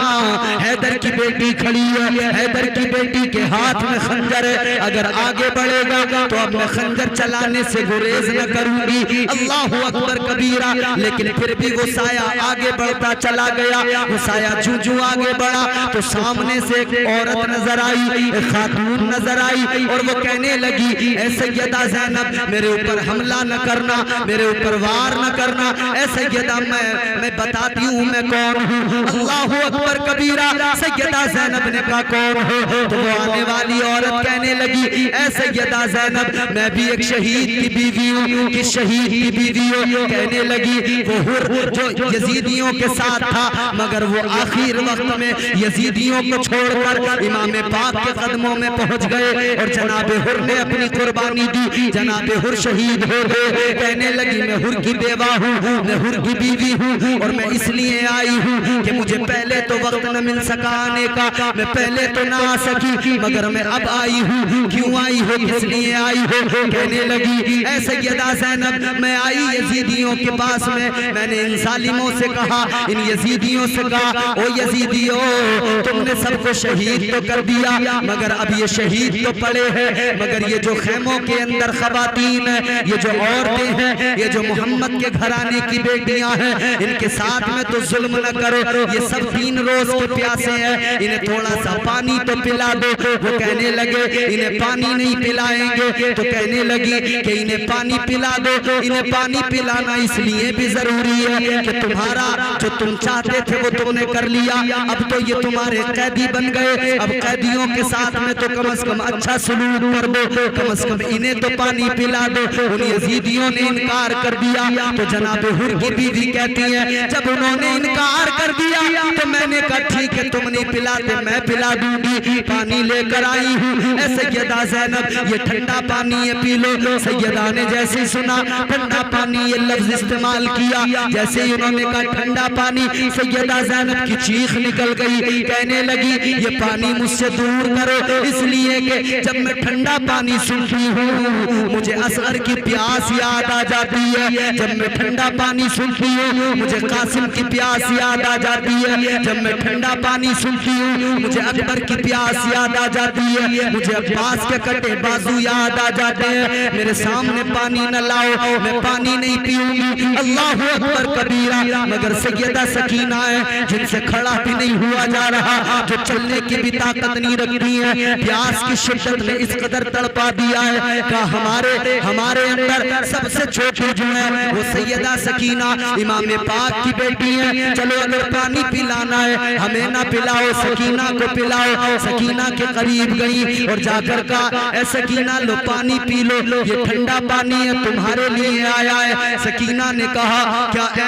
हैदर की बेटी खड़ी है, हैदर की बेटी के हाथ में खंजर है, अगर आगे बढ़ेगा तो अब मैं खंजर चलाने से गुरेज न करूंगी। अल्लाहु अकबर कबीरा। लेकिन फिर भी वो साया आगे बढ़ता चला गया। वो साया जूं आगे बढ़ा तो सामने से एक औरत नजर आई, एक खातून नजर आई, और वो कहने लगी, ऐ सैयदा ज़ैनब मेरे ऊपर हमला न करना, मेरे ऊपर वार न करना। ऐ सैयदा मैं बताती हूँ मैं कौन हूँ। अल्लाहु अकबर कबीरा। सैयदा ज़ैनब ने कहा कौन हो? तो वो आने वाली औरत कहने लगी, ऐ सैयदा ज़ैनब मैं भी एक शहीद की बीवी हूँ। किस शहीद की बीवी हो? कहने लगी वो हुर जो यजीदियों के साथ था, मगर वो आखिर वक्त में यजीदियों को छोड़कर इमाम पाक के कदमों में पहुंच गए और जनाब हुर ने अपनी कुर्बानी दी, जनाब हुर शहीद हो गए। कहने लगी मैं हुर की बेवा हूँ, मैं हुर की बीवी हूँ, और मैं इसलिए आई हूँ कि मुझे पहले तो वक्त न मिल सका आने का, मैं पहले तो ना आ सकी, मगर मैं अब आई हूँ। क्यों आई हो, किस लिए आई हो? कहने लगी ऐ सैयदा ज़ैनब मैं आई यजीदियों के पास में, मैंने इन जालिमों से कहा, इन यजीदियों से कहा, ओ यजीदियों तुमने सबको शहीद तो कर दिया, मगर अब ये शहीद तो पड़े हैं, मगर ये जो खेमों के अंदर खवातीन है, ये जो औरतें हैं, ये जो मोहम्मद के घराने की बेटियां हैं, इनके साथ में तो जुल्म न करो। ये सब 3 रोज के प्यासे हैं, इन्हें थोड़ा सा पानी तो पिला दो। वो कहने लगे इन्हें पानी नहीं पिलाएंगे, तो कहने लगी कि इन्हें पानी पिला दो। इन्हें पानी पिलाना इसलिए भी जरूरी है कि तुम्हारा जो तुम चाहते थे वो तुमने कर लिया, अब तो ये तुम्हारे कैदी बन गए, अब कैदियों के साथ में तो कम से कम अच्छा सलूक कर दो, कम से कम इन्हें तो पानी पिला दो। उन यजीदियों ने इनकार कर दिया, तो जनाब हुर की बीवी कहती है जब उन्होंने इनकार कर दिया तो मैंने कहा ठीक है तुम नहीं पिलाते मैं पिला दूंगी, पानी लेकर आई हूँ। ऐ सैयदा ज़ैनब ये ठंडा पानी है पी लो। सैयदा ने जैसे सुना ठंडा पानी ये लफ्ज इस्तेमाल किया, जैसे ही उन्होंने कहा ठंडा पानी, सैयदा ज़ैनब की चीख निकल गई, कहने लगी ये पानी मुझसे दूर करो, इसलिए कि जब मैं ठंडा पानी सुनती हूँ मुझे असगर की प्यास याद आ जाती है, जब मैं ठंडा पानी सुनती हूँ मुझे कासिम की प्यास याद आ जाती है, जब मैं ठंडा पानी सुनती हूँ मुझे अकबर की प्यास याद आ जाती है, मुझे अब्बास के कटे बाजू याद आ जाते हैं। मेरे सामने पानी न लाओ, मैं पानी नहीं पीऊंगी। अल्लाहु अकबर कबीरा। मगर सैयदा सकीना है जिनसे खड़ा भी नहीं हुआ जा रहा, जो चलने की भी ताकत नहीं रखती है, प्यास की शिद्दत ने इस कदर तड़पा दिया है कि हमारे अंदर सबसे छोटी जो है वो सैयदा सकीना इमाम पाक की बेटी है। चलो अगर पानी पिलाना है हमें ना पिलाओ, सकीना को पिलाओ। सकीना के करीब गई और जाकर कहा ऐ सकीना लो पानी पी लो, ये ठंडा पानी है तुम्हारे लिए आया है। सकीना ने कहा क्या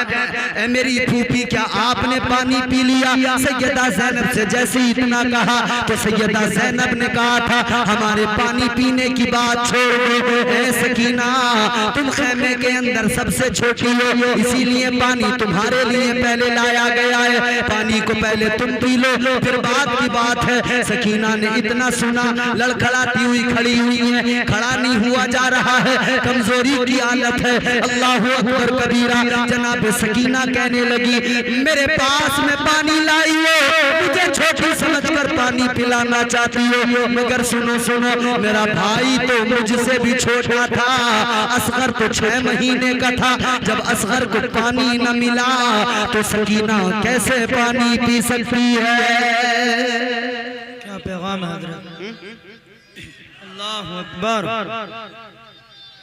ए मेरी फूफी क्या आपने पानी पी लिया? सैयदा ज़ैनब से जैसे ही इतना कहा तो सैयदा ज़ैनब ने कहा था हमारे पानी पीने की बात छोड़ दो। ऐ सकीना तुम खेमे के अंदर सबसे छोटी हो, इसीलिए पानी तुम्हारे लिए पहले लाया गया है, पानी को पहले तुम पी लो फिर बात की बात है। सकीना ने इतना सुना लड़खड़ाती हुई खड़ी हुई है, खड़ा नहीं हुआ जा रहा है, कमजोरी की हालत है। अल्लाहु अकबर कबीरा। जनाब सकीना कहने लगी मेरे पास में पानी लाई हो, मुझे छोटी समझकर पानी पिलाना चाहती हो, मगर सुनो सुनो मेरा भाई तो मुझसे भी छोटा था, असगर तो 6 महीने का था। जब असगर को पानी न मिला तो सकीना कैसे पानी पी सकती है? क्या पैगाम है हज़रत? अल्लाहु अकबर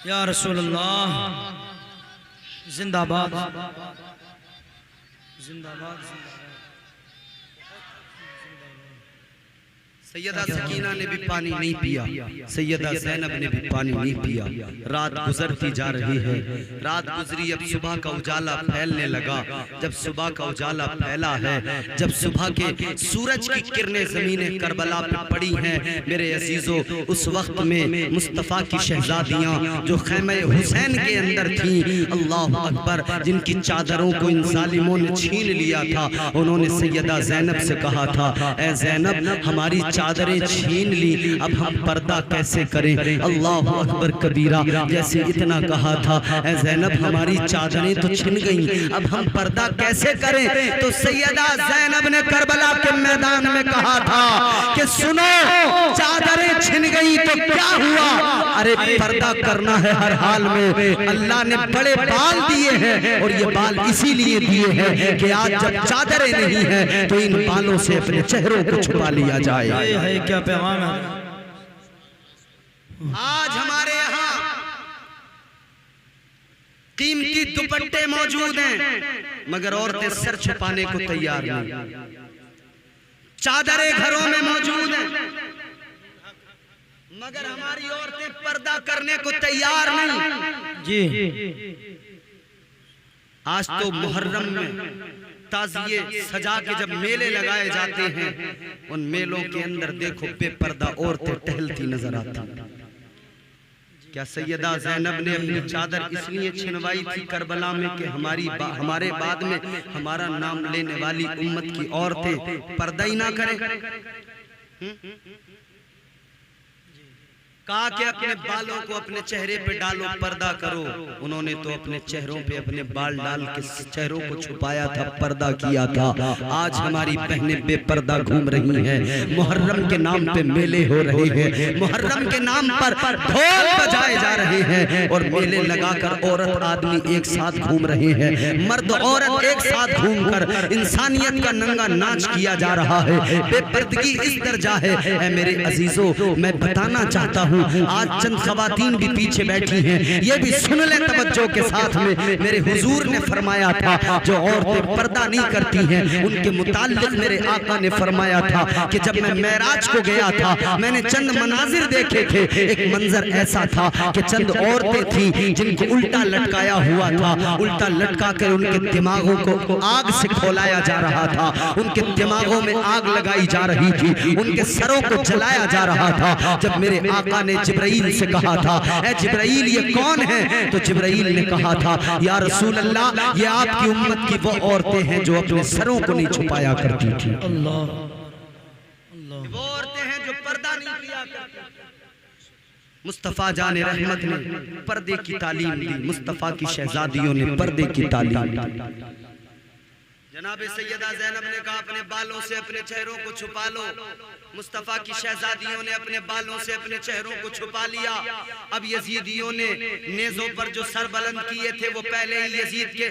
या रसूल अल्लाह। जिंदाबाद जिंदाबाद। सैयदा सकीना ने भी पानी नहीं पिया, सैयदा ज़ैनब ने भी पानी नहीं पिया। रात गुजरती जा रही है, रात गुजरी, अब सुबह का उजाला फैलने लगा। जब सुबह का उजाला फैला है, जब सुबह के सूरज की किरणें ज़मीने करबला पे पड़ी हैं, मेरे अजीजों उस वक्त में मुस्तफ़ा की शहजादियाँ जो खैमे हुसैन के अंदर थीं, अल्लाह अकबर, जिनकी चादरों को इन जालिमों ने छीन लिया था, उन्होंने सैयदा ज़ैनब से कहा था ऐ ज़ैनब हमारी चादरें छीन ली, अब हम पर्दा कैसे करें। अल्लाह अकबर कबीरा। जैसे इतना कहा था, ऐ ज़ैनब हमारी चादरें तो छिन गई, अब हम पर्दा कैसे करें। तो सैयदा ज़ैनब ने करबला के मैदान में कहा था कि सुनो, चादरें छिन गई तो क्या हुआ, अरे पर्दा करना है हर हाल में। अल्लाह ने बड़े बाल दिए हैं और ये बाल इसीलिए दिए हैं कि आज जब चादरें नहीं है तो इन बालों से अपने चेहरों को छुपा लिया जाए। है क्या पैगाम है। आज हमारे यहाँ कीमती दुपट्टे मौजूद हैं, मगर औरतें सर छुपाने को तैयार नहीं। चादरें घरों में मौजूद हैं, मगर हमारी औरतें पर्दा करने को तैयार नहीं। जी आज तो मुहर्रम में ताजिए सजा के जब मेले लगाए जाते हैं, उन मेलों के अंदर देखो बेपर्दा औरतें टहलती नजर आती। क्या सैयदा ज़ैनब ने अपनी चादर इसलिए छिनवाई थी करबला में कि हमारे बाद में हमारा नाम लेने वाली उम्मत की औरतें पर्दा ही ना करें। कहा कि अपने बालों को अपने चेहरे पे डालो, पर्दा करो। उन्होंने तो अपने चेहरों पे अपने बाल डाल के चेहरों को छुपाया था, पर्दा किया था। आज हमारी बहनें बेपर्दा घूम रही हैं। मुहर्रम के नाम पे मेले हो रहे हैं, मुहर्रम के नाम पर ढोल बजाए जा रहे हैं और मेले लगाकर औरत आदमी एक साथ घूम रहे हैं, मर्द औरत एक साथ घूमकर इंसानियत का नंगा नाच किया जा रहा है। बेपर्दगी इस दर्जा है मेरे अजीजों, मैं बताना चाहता हूँ। आज चंद खवातीन भी पीछे बैठी हैं, ये भी सुन ले तवज्जो के साथ में। मेरे हुजूर ने फरमाया था जो औरतें पर्दा नहीं करती हैं उनके मुताल्लिक मेरे आका ने फरमाया था कि जब मैं मेराज को गया था, मैंने चंद मनाजिर देखे थे। एक मंजर ऐसा था कि चंद औरतें थी जिनको उल्टा लटकाया हुआ था, उल्टा लटका कर उनके दिमागों को आग से खोलाया जा रहा था, उनके दिमागों में आग लगाई जा रही थी, उनके सरों को जलाया जा रहा था। जब मेरे आका ने जिब्राइल से कहा था, ऐ जिब्राइल ये कौन है, तो जिब्राइल ने कहा था या रसूल अल्लाह, ये आपकी उम्मत की वो औरतें हैं जो अपने सरों को नहीं छुपाया करती थी। अल्लाह वो औरतें हैं जो पर्दा नहीं किया करती। मुस्तफा जाने रहमत ने पर्दे की तालीम दी, मुस्तफा की शहजादियों ने पर्दे की तालीम दी। जनाब सैयदा ज़ैनब ने कहा अपने बालों से अपने चेहरों को छुपा लो। मुस्तफा की शहजादियों ने अपने बालों से अपने चेहरों को छुपा लिया। अब यजीदियों ने नेज़ों पर जो सर बुलंद किए थे वो पहले ही यजीद के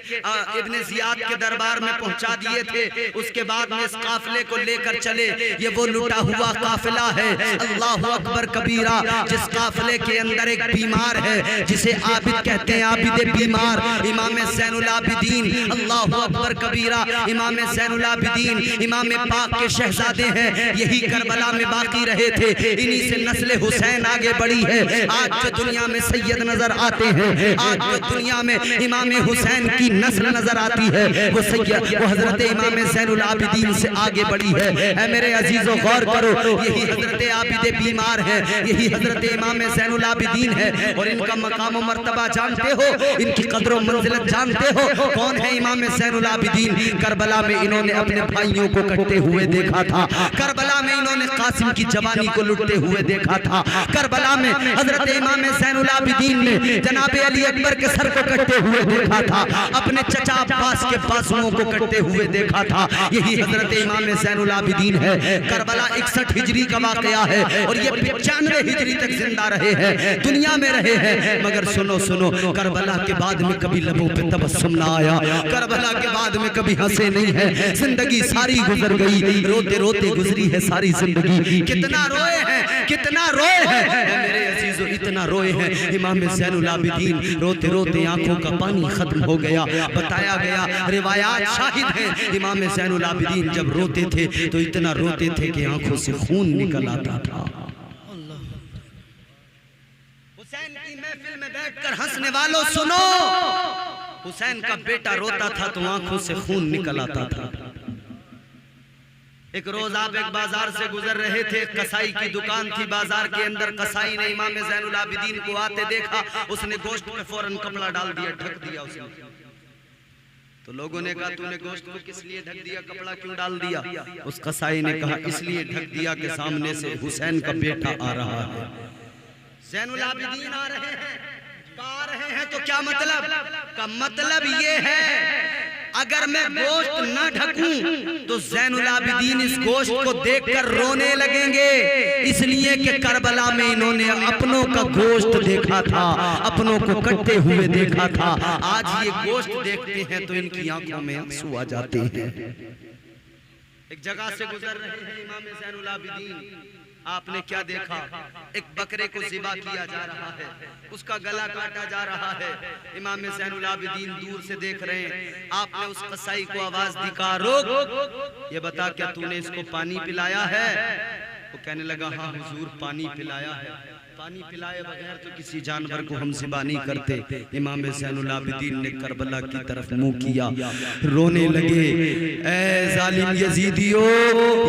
इब्ने ज़ियाद के दरबार में पहुंचा दिए थे। उसके बाद में इस काफिले को लेकर चले, ये वो लुटा हुआ काफिला है। अल्लाह अकबर कबीरा। जिस काफिले के अंदर एक बीमार है जिसे आबिद कहते हैं, आबिद बीमार, इमाम ज़ैनुल आबिदीन। अल्लाह अकबर कबीरा। इमाम ज़ैनुल आबिदीन इमाम पाक के शहजादे हैं, यही करबला में बाकी रहे थे, इन्हीं से नस्ल हुसैन आगे बढ़ी है। आज जो दुनिया में सैयद नजर आते हैं, आज जो दुनिया में इमाम हुसैन की नस्ल नजर आती है, वो सैयद वो हजरत इमाम ज़ैनुल आबिदीन से आगे बढ़ी है। ऐ मेरे अजीजों गौर करो, यही हजरत आबिद बीमार है, यही हजरत इमाम ज़ैनुल आबिदीन है। और इनका मकाम मर्तबा जानते हो, इनकी कदर मंजिलत जानते हो, कौन है इमाम ज़ैनुल आबिदीन। करबला में इन्होंने अपने भाइयों को कटते हुए देखा था, करबला में इन्होंने कासिम की जवानी को लुटते हुए देखा था, करबला में हजरत इमाम ज़ैनुल आबिदीन ने जनाब अली अकबर के सर को कटते हुए देखा था, अपने चचा अब्बास के बाजुओं को कटते हुए देखा था। यही हजरत इमाम ज़ैनुल आबिदीन है। करबला 61 हिजरी का वाकया है और ये 95 हिजरी तक जिंदा रहे हैं, दुनिया में रहे हैं। मगर सुनो सुनो, करबला के बाद में कभी लबों पे तबस्सुम ना आया, करबला के बाद में कभी हंसे नहीं है। जिंदगी सारी गुजर गई, रोते रोते गुजरी है सारी जिंदगी। कितना रोए हैं, कितना रोए हैं मेरे अजीजों, इतना रोए हैं। इमाम ज़ैनुल आबिदीन रोते रोते आंखों का पानी खत्म हो गया। बताया गया, रिवायात शाहिद हैं, इमाम ज़ैनुल आबिदीन जब रोते थे तो इतना रोते थे कि आंखों से खून निकल आता था। हुसैन की महफिल में बैठकर हंसने वालों सुनो, हुसैन का बेटा रोता था तो आंखों से खून निकल आता था। एक रोज आप एक बाजार से गुजर रहे थे, कसाई की दुकान थी बाजार के अंदर। कसाई ने इमाम ज़ैनुल आबिदीन को आते देखा, उसने गोश्त पे फौरन कपड़ा डाल दिया, ढक दिया उसने। तो लोगों ने कहा तूने गोश्त को किस लिए ढक दिया, कपड़ा क्यों डाल दिया? उस कसाई ने कहा इसलिए ढक दिया कि सामने से हुसैन का बेटा आ रहा है, ज़ैनुल आबिदीन आ रहे हैं, आ रहे हैं। तो क्या मतलब का मतलब ये है अगर मैं गोश्त न ढकूं तो ज़ैनुल आबिदीन इस गोश्त को देखकर रोने लगेंगे, इसलिए कि करबला में इन्होंने अपनों का गोश्त देखा था, अपनों को कटते हुए देखा था। आज ये गोश्त देखते हैं तो इनकी आंखों में आंसू आ जाते हैं। एक जगह से गुजर रहे हैं इमाम ज़ैनुल आबिदीन, आपने क्या देखा? एक बकरे को ज़िबा किया जा रहा है, उसका गला काटा जा रहा है। इमाम ज़ैनुल आबिदीन दूर से देख रहे हैं। आपने उस कसाई को आवाज दी, कहा रोक, ये बता क्या तूने इसको पानी पिलाया है? वो कहने लगा हाँ हुजूर पानी पिलाया है। पानी पिलाए बगैर तो किसी जानवर को हम ज़िबा नहीं करते। इमाम ज़ैनुल आबिदीन ने करबला की तरफ मुंह किया, रोने लगे, ऐ जालिम यजीदियो,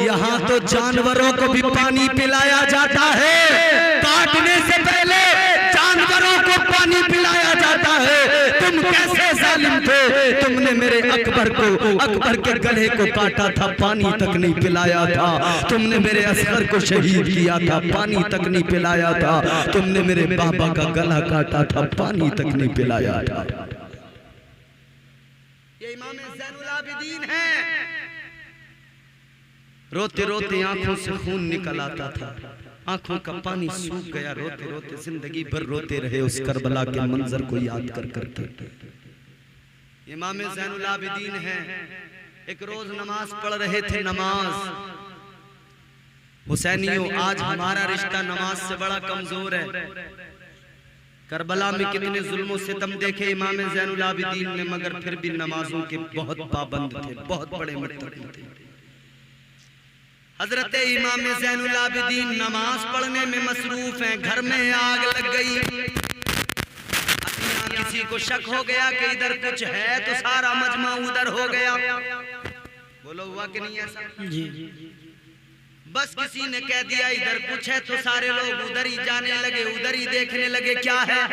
यहाँ तो जानवरों को भी पानी पिलाया जाता है, काटने से पहले जानवरों को पानी पिलाया जाता है। तुम कैसे जालिम थे, तुमने मेरे अकबर के गले को काटा था, पानी तक नहीं पिलाया था। तुमने मेरे असगर को शहीद किया था, पानी तक नहीं पिलाया था। तुमने मेरे बाबा का गला काटा था, पानी तक नहीं पिलाया था। ये इमाम ज़ैनुल आबिदीन है। रोते रोते आंखों से खून निकल आता था, आंखों का पानी सूख गया, रोते रोते जिंदगी भर रोते रहे उस करबला के मंजर को याद कर करके। इमाम ज़ैनुल आबिदीन है। एक रोज नमाज पढ़ रहे थे, नमाज हुसैनियों, आज हमारा रिश्ता नमाज से बड़ा कमजोर है। करबला में कितने जुल्म सितम देखे इमाम ज़ैनुल आबिदीन ने, मगर फिर भी नमाजों के बहुत पाबंद थे, बहुत बड़े मुत्तकी थे। हजरत इमाम ज़ैनुल आबिदीन नमाज पढ़ने में मसरूफ हैं, घर में आग लग गई। किसी को शक हो गया कि इधर कुछ है तो सारा मजमा उधर हो गया। बोलो हुआ कि नहीं ऐसा? जी। बस किसी ने कह दिया इधर कुछ है तो सारे लोग उधर ही जाने लगे, उधर ही देखने लगे क्या है।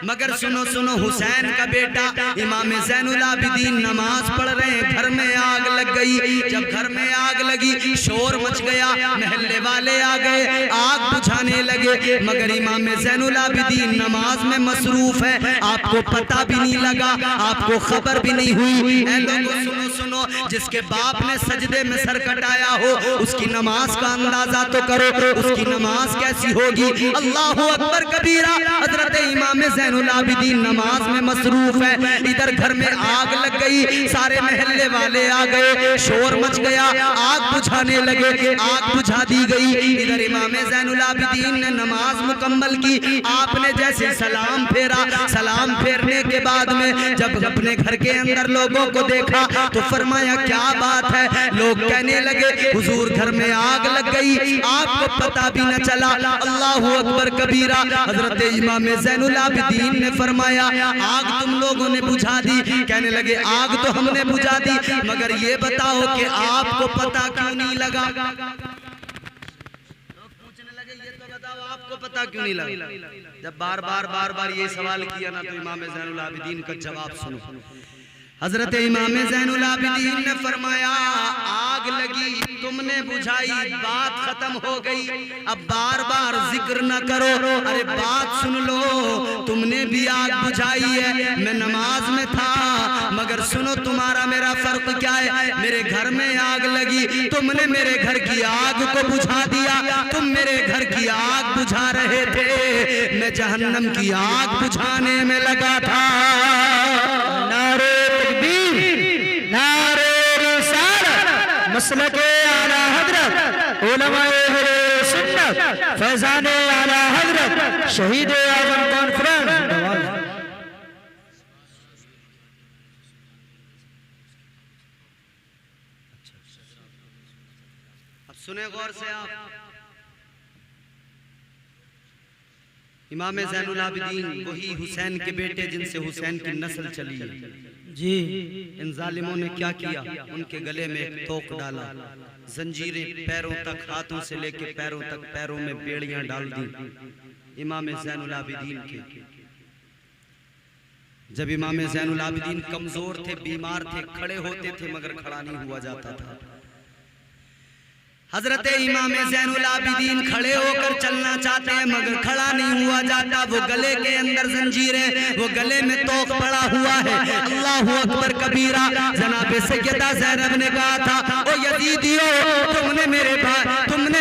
मगर सुनो सुनो, हुसैन का बेटा इमाम ज़ैनुल आबिदीन नमाज पढ़ रहे हैं, घर में आग लग गई। जब घर में आग लगी, शोर मच गया, महल्ले वाले आ गए, आग बुझाने लगे। मगर इमाम ज़ैनुल आबिदीन नमाज में मसरूफ है, आपको पता भी नहीं लगा, आपको खबर भी नहीं हुई। ऐ लोगों सुनो सुनो, जिसके बाप ने सजदे में सर कटाया हो उसकी नमाज का अंदाजा तो करो, उसकी नमाज कैसी होगी। अल्लाहु अकबर कबीरा। हजरत इमाम ज़ैनुल आबिदीन नमाज में मसरूफ है, इधर घर में आग लग गई, सारे महल्ले वाले आ गए, शोर मच गया, आग बुझाने लगे, आग बुझा दी गई। इधर इमाम ज़ैनुल आबिदीन ने नमाज मुकम्मल की। आपने जैसे सलाम फेरा, सलाम फेरने के बाद में जब अपने घर के अंदर लोगों को देखा तो फरमाया क्या बात है। लोग कहने लगे हुजूर घर में आग लग गई, आपको पता भी न चला। अल्लाहु अकबर कबीरा। हजरत इमाम ज़ैनुल आबिदीन ने फरमाया आग तुम लोगों ने बुझा दी। कहने लगे आग तो हमने बुझा दी, मगर ये बताओ कि आपको पता क्यों नहीं लगा। लोग पूछने लगे ये तो बताओ आपको पता क्यों नहीं लगा। जब बार बार ये सवाल किया ना तो इमाम ज़ैनुल आबिदीन का जवाब सुनो। हजरत इमाम ज़ैनुल आबिदीन ने फरमाया आग लगी, तुमने बुझाई, बात खत्म हो गई, अब बार बार जिक्र न करो। अरे बात सुन लो, तुमने भी आग बुझाई है, मैं नमाज में था, मगर सुनो तुम्हारा मेरा फर्क क्या है। मेरे घर में आग लगी, तुमने मेरे घर की आग को बुझा दिया। तुम मेरे घर की आग बुझा रहे थे, मैं जहन्नम की आग बुझाने में लगा था। नारे मसलके आला हजरत उलमाए अहले सुन्नत फैज़ाने आला हजरत शहीद आज़म कॉन्फ्रेंस। अब सुने गौर से आप, इमाम ज़ैनुल आबिदीन वही हुसैन के बेटे जिनसे हुसैन की नस्ल चली है जी। इन जालिमों ने क्या किया, उनके गले में एक तोक डाला, जंजीरें पैरों तक, हाथों से लेके पैरों तक, पैरों में बेड़ियां डाल दी इमाम ज़ैनुल आबिदीन के। जब इमाम ज़ैनुल आबिदीन कमजोर थे, बीमार थे, खड़े होते थे मगर खड़ा नहीं हुआ जाता था। हजरत इमाम ज़ैनुल आबिदीन खड़े होकर चलना चाहते हैं मगर खड़ा नहीं हुआ जाता। वो गले के अंदर जंजीरें, वो गले में तोक पड़ा हुआ है। अल्लाहु अकबर कबीरा। जनाब सैयदा ज़ैनब ने कहा था, ओ यजीदियो, तुमने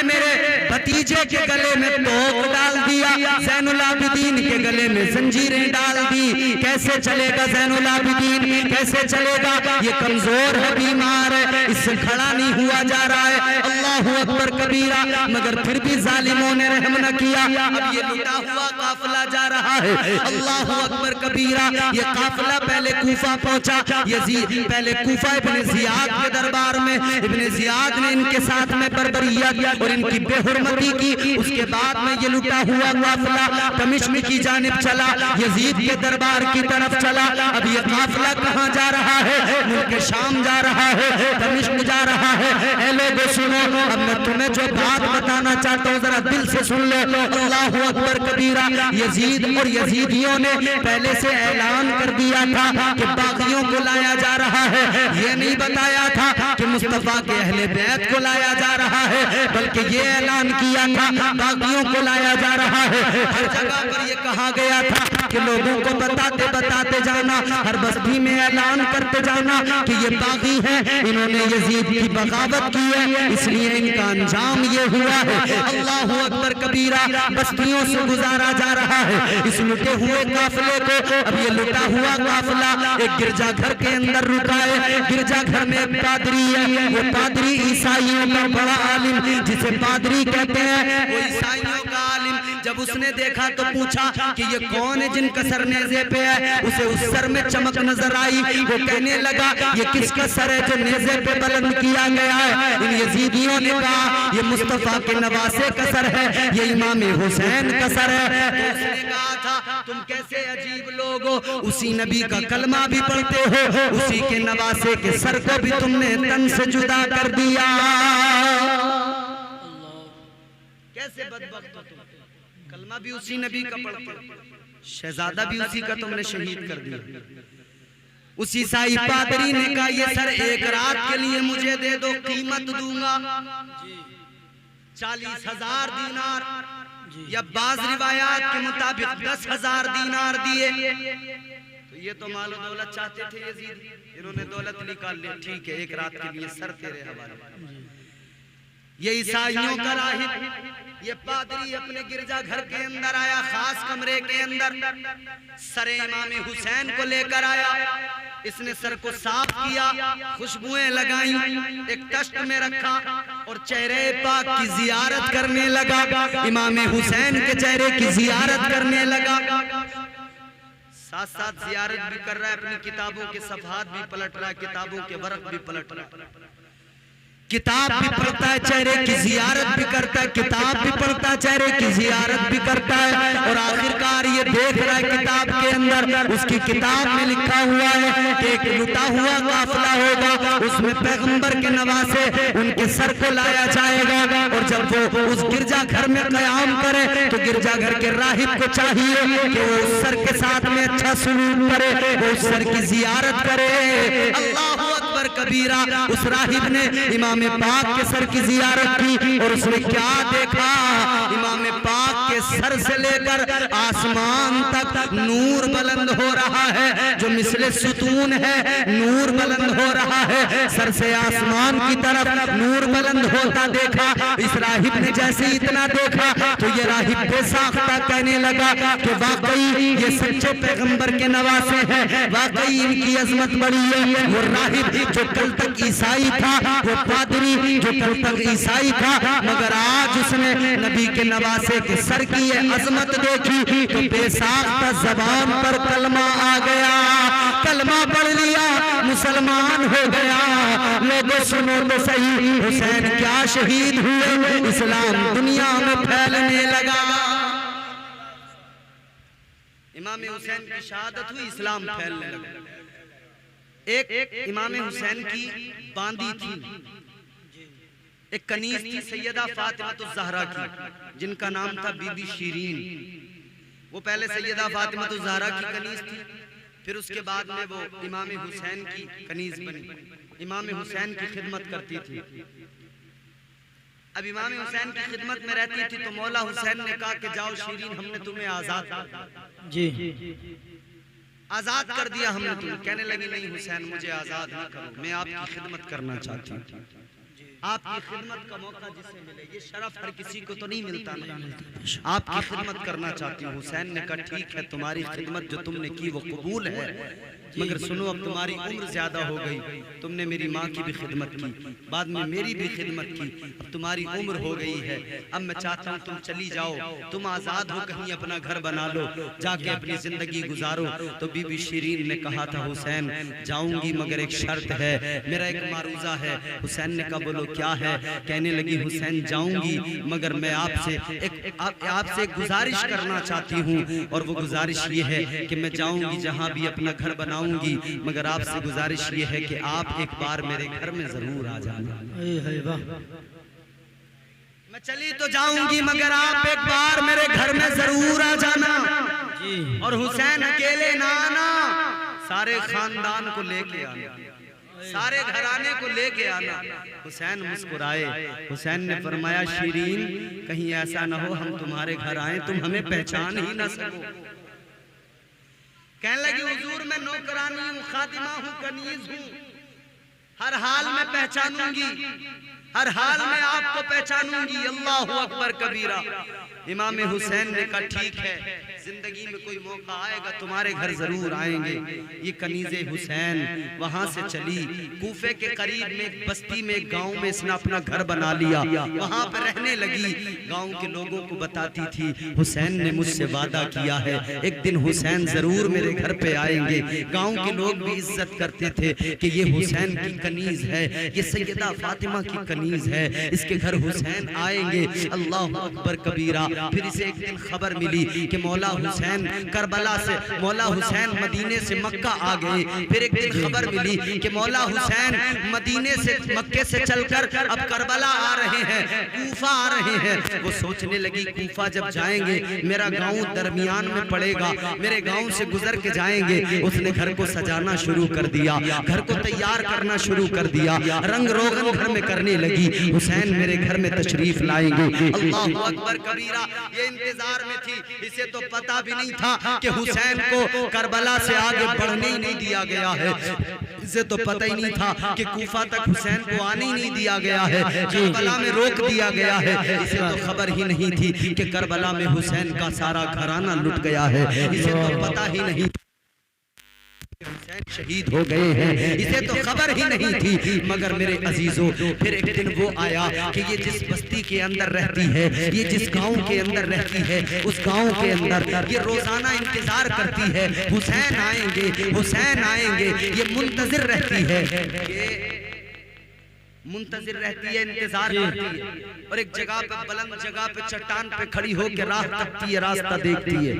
मेरे भतीजे के गले में तोक डाल दिया, ज़ैनुल आबिदीन के गले में जंजीरें डाल दी। कैसे चलेगा ज़ैनुल आबिदीन, कैसे चलेगा? ये कमजोर है, बीमार है, इससे खड़ा नहीं हुआ जा रहा है। अल्लाहु अकबर कबीरा। मगर फिर भी जालिमों ने रहम न किया। अब ये लुटा हुआ काफिला जा रहा है। अल्लाहु अकबर कबीरा। ये काफिला पहले कूफा पहुंचा। यजीद पहले कूफा इब्ने ज़ियाद के दरबार में, इब्ने ज़ियाद ने इनके साथ में बर्बरियत और इनकी बेहुरमती की। उसके बाद में ये लुटा हुआ काफिला दमिश्क की जानिब चला, यजीद के दरबार की तरफ चला। अब ये काफिला कहाँ जा रहा है? मुल्क शाम जा रहा है, दमिश्क जा रहा है। ऐ लोगों सुनो, अब मैं तुम्हें जो बात बताना चाहता हूँ जरा दिल से सुन लो। अल्लाहु अकबर कबीरा। यजीद और यजीदियों ने पहले से ऐलान कर दिया था कि बागियों को लाया जा रहा है। ये नहीं बताया था कि मुस्तफा के अहले बैत को लाया जा रहा है, बल्कि ये ऐलान किया था बागियों को लाया जा रहा है। हर जगह पर ये कहा गया था कि लोगों को बताते बताते जाना, हर बस्ती में ऐलान करते जाना कि ये बागी हैं, इन्होंने यजीद की बगावत की है, इसलिए इनका अंजाम ये हुआ है। अल्लाहु अकबर कबीरा। बस्तियों से गुजारा जा रहा है इस लुटे हुए काफिले को। अब ये लुटा हुआ काफिला एक गिरजाघर के अंदर रुका है। गिरजाघर में एक पादरी है। वो पादरी ईसाइयों का बड़ा आलिम, जिसे पादरी कहते हैं, वो ईसाइयों का आलिम। जब उसने देखा तो पूछा कि ये कौन है जिनका सर नेज़े पे है? उसे उस सर में चमक नजर आई। वो कहने लगा, ये किसका सर है जो नेज़े पे बुलंद किया गया है? इन यजीदियों ने कहा, ये मुस्तफा के नवासे का सर है, ये इमाम हुसैन का सर है। तो उसने कहा था, तुम कैसे अजीब लोग हो, उसी नबी का कलमा भी पढ़ते हो, उसी के नवासे के सर को भी तुमने तन से जुदा कर दिया। कैसे बदबख्त हो तुम, कलमा भी उसी नबी का पढ़ते हो, शहजादा भी उसी का तुमने शहीद कर दिया। उस ईसाई पादरी ने कहा, ये सर एक रात के लिए मुझे दे दो, कीमत दूंगा 40,000 दीनार, या बाज रिवायात के मुताबिक 10,000 दीनार दिए। तो ये तो मालो दौलत चाहते थे यजीद, इन्होंने दौलत निकाल ली। ठीक है, एक रात के लिए सर तेरे हवाले। ये ईसाइयों का राहिब, ये पादरी अपने गिरजा घर के अंदर आया, खास कमरे के अंदर सरे इमाम हुसैन को लेकर आया। इसने सर को साफ किया, खुशबुएं लगाई, एक तश्त में रखा और चेहरे पाक की जियारत करने लगा। इमाम हुसैन के चेहरे की जियारत करने लगा, साथ साथ जियारत भी कर रहा है, अपनी किताबों के सफहात भी पलट रहा है, किताबों के वर्क भी पलट रहा है, किताब भी पढ़ता है, चेहरे की जियारत भी करता है, किताब भी पढ़ता है, चेहरे की जियारत भी करता है। और आखिरकार ये देख रहा है किताब के अंदर, उसकी किताब में लिखा हुआ है कि एक लुटा हुआ काफिला होगा, उसमें पैगंबर के नवासे उनके सर को लाया जाएगा। और जब वो उस गिरजा घर में कयाम करे तो गिरजा घर के राहिब को चाहिए कि वो उस सर के साथ में अच्छा सलूक करे, वो उस सर की जियारत करे। अल्लाहु अकबर कबीरा। उस राहिब ने इमाम पाक के सर की जियारत की और उसने क्या देखा? इमाम पाक के सर से लेकर आसमान तक नूर बुलंद हो रहा है, जो मिसले सुतून है, नूर बुलंद हो रहा है। सर से आसमान की तरफ नूर बुलंद होता देखा। इस राहिब ने जैसे इतना देखा तो ये राहिब बेसाख्ता कहने लगा कि वाकई ये सच्चे पैगंबर के नवासे हैं, वाकई इनकी अजमत बड़ी है। वो राहिब जो कल तक ईसाई था, वो पादरी जो कल तक ईसाई था, मगर आज उसने नबी के नवासे के सर की ये अजमत देखी तो बेसाख्ता जबान पर कलमा आ गया, कलमा पढ़ लिया, मुसलमान हो गया। लोगों सुनो तो सही, हुसैन क्या शहीद हुए, इस्लाम दुनिया में फैलने लगा। इमाम हुसैन की शहादत हुई, इस्लाम फैलने लगा। एक इमाम हुसैन की बांदी थी, एक कनीज थी सैयदा फातिमा ज़हरा की, जिनका नाम था बीबी शीरीन। वो पहले सैयदा फातिमा ज़हरा की कनीज थी, फिर उसके बाद में वो इमाम हुसैन की कनीज बनी, इमाम हुसैन की खिदमत करती थी। अब इमाम हुसैन की खिदमत में रहती थी तो मौला हुसैन ने कहा कि जाओ शीरीन, हमने तुम्हें आजाद कर दिया। जी आजाद कर दिया हमने तुम्हें। कहने लगी नहीं हुसैन, मुझे आजाद ना करो, मैं आपकी खिदमत करना चाहती हूँ। आपकी खिदमत का मौका जिसे मिले, ये शरफ हर किसी को तो नहीं मिलता ना, आपकी खिदमत करना चाहती हूँ। हुसैन ने कहा ठीक है, तुम्हारी खिदमत जो तुमने की वो कबूल है, मगर सुनो अब तुम्हारी उम्र ज्यादा हो गई, तुमने मेरी माँ की भी खिदमत की, बाद में मेरी भी खिदमत की, अब तुम्हारी उम्र हो गई है, अब मैं चाहता हूँ तुम चली जाओ, तुम आजाद हो, कहीं अपना घर बना लो, जाके अपनी जिंदगी गुजारो। तो बीबी शीरीन ने कहा था हुसैन जाऊंगी मगर एक शर्त है, मेरा एक मारूजा है। हुसैन ने कहा बोलो क्या है? कहने लगी हुसैन जाऊंगी मगर मैं आपसे एक गुजारिश करना चाहती हूँ, और वो गुजारिश ये है कि मैं जाऊंगी जहाँ भी अपना घर बनाऊंगी, मगर आपसे गुजारिश ये है कि आप एक बार मेरे घर में जरूर आ जाना। मैं चली तो जाऊंगी मगर आप एक बार मेरे घर में जरूर आ जाना। और हुसैन अकेले ना आना, सारे खानदान को लेके आना, सारे घराने को लेके आना। हुसैन मुस्कुराए, हुसैन ने फरमाया शीरीन कहीं ऐसा ना हो हम तुम्हारे घर आए तुम हमें पहचान ही ना सको। कहने लगी हुजूर मैं नौकरानी हूँ, खादिमा हूँ, कनीज हूँ, हर हाल में पहचानूंगी, हर हाल में आपको पहचानूंगी। अल्लाहु अकबर कबीरा। इमाम हुसैन ने कहा ठीक है, जिंदगी में कोई मौका आएगा तुम्हारे घर जरूर आएंगे। ये कनीज़े हुसैन वहां से चली, कूफे के करीब में एक बस्ती में एक गांव में इसने अपना घर बना लिया, वहां पर रहने लगी। गांव के लोगों को बताती थी हुसैन ने मुझसे वादा किया है एक दिन हुसैन जरूर मेरे घर पे आएंगे। गांव के लोग भी इज्जत करते थे कि ये हुसैन की कनीज है, ये सैयदा फातिमा की कनीज है, इसके घर हुसैन आएंगे। अल्लाह अकबर कबीरा। फिर इसे एक दिन खबर मिली कि मौला हुसैन करबला से, मौला हुसैन मदीने से मक्का आ गए। फिर एक दिन खबर मिली कि मौला हुसैन मदीने से, मक्के से चलकर अब करबला आ रहे हैं, कूफा आ रहे हैं। वो सोचने लगी कूफा जब जाएंगे मेरा गांव दरमियान में पड़ेगा, मेरे गांव से गुजर के जाएंगे। उसने घर को सजाना शुरू कर दिया, घर को तैयार करना शुरू कर दिया, रंग रोगन घर में करने लगी। हुसैन मेरे घर में तशरीफ लाएंगे। अल्लाह अकबर कबीरा। ये इंतजार में थी, इसे तो पता भी नहीं था कि हुसैन को करबला से आगे बढ़ने ही नहीं दिया गया है। इसे तो पता ही नहीं था कि कूफा तक हुसैन को आने ही नहीं दिया गया है, करबला में रोक दिया गया है। इसे तो खबर ही नहीं थी कि करबला में हुसैन का सारा घराना लुट गया है। इसे तो पता ही नहीं हुसैन शहीद हो गए हैं, इसे तो खबर ही नहीं थी। मगर मेरे अजीजों फिर एक दिन वो आया कि ये जिस बस्ती के अंदर रहती है, ये जिस गांव के अंदर रहती है, उस गांव के अंदर ये रोजाना इंतजार करती है हुसैन आएंगे, हुसैन आएंगे। ये मुंतजिर रहती है, ये मुंतजिर रहती है, इंतजार करती है। और एक जगह पे, बुलंद जगह पे, चट्टान पे खड़ी होकर राह तकती है, रास्ता देखती है।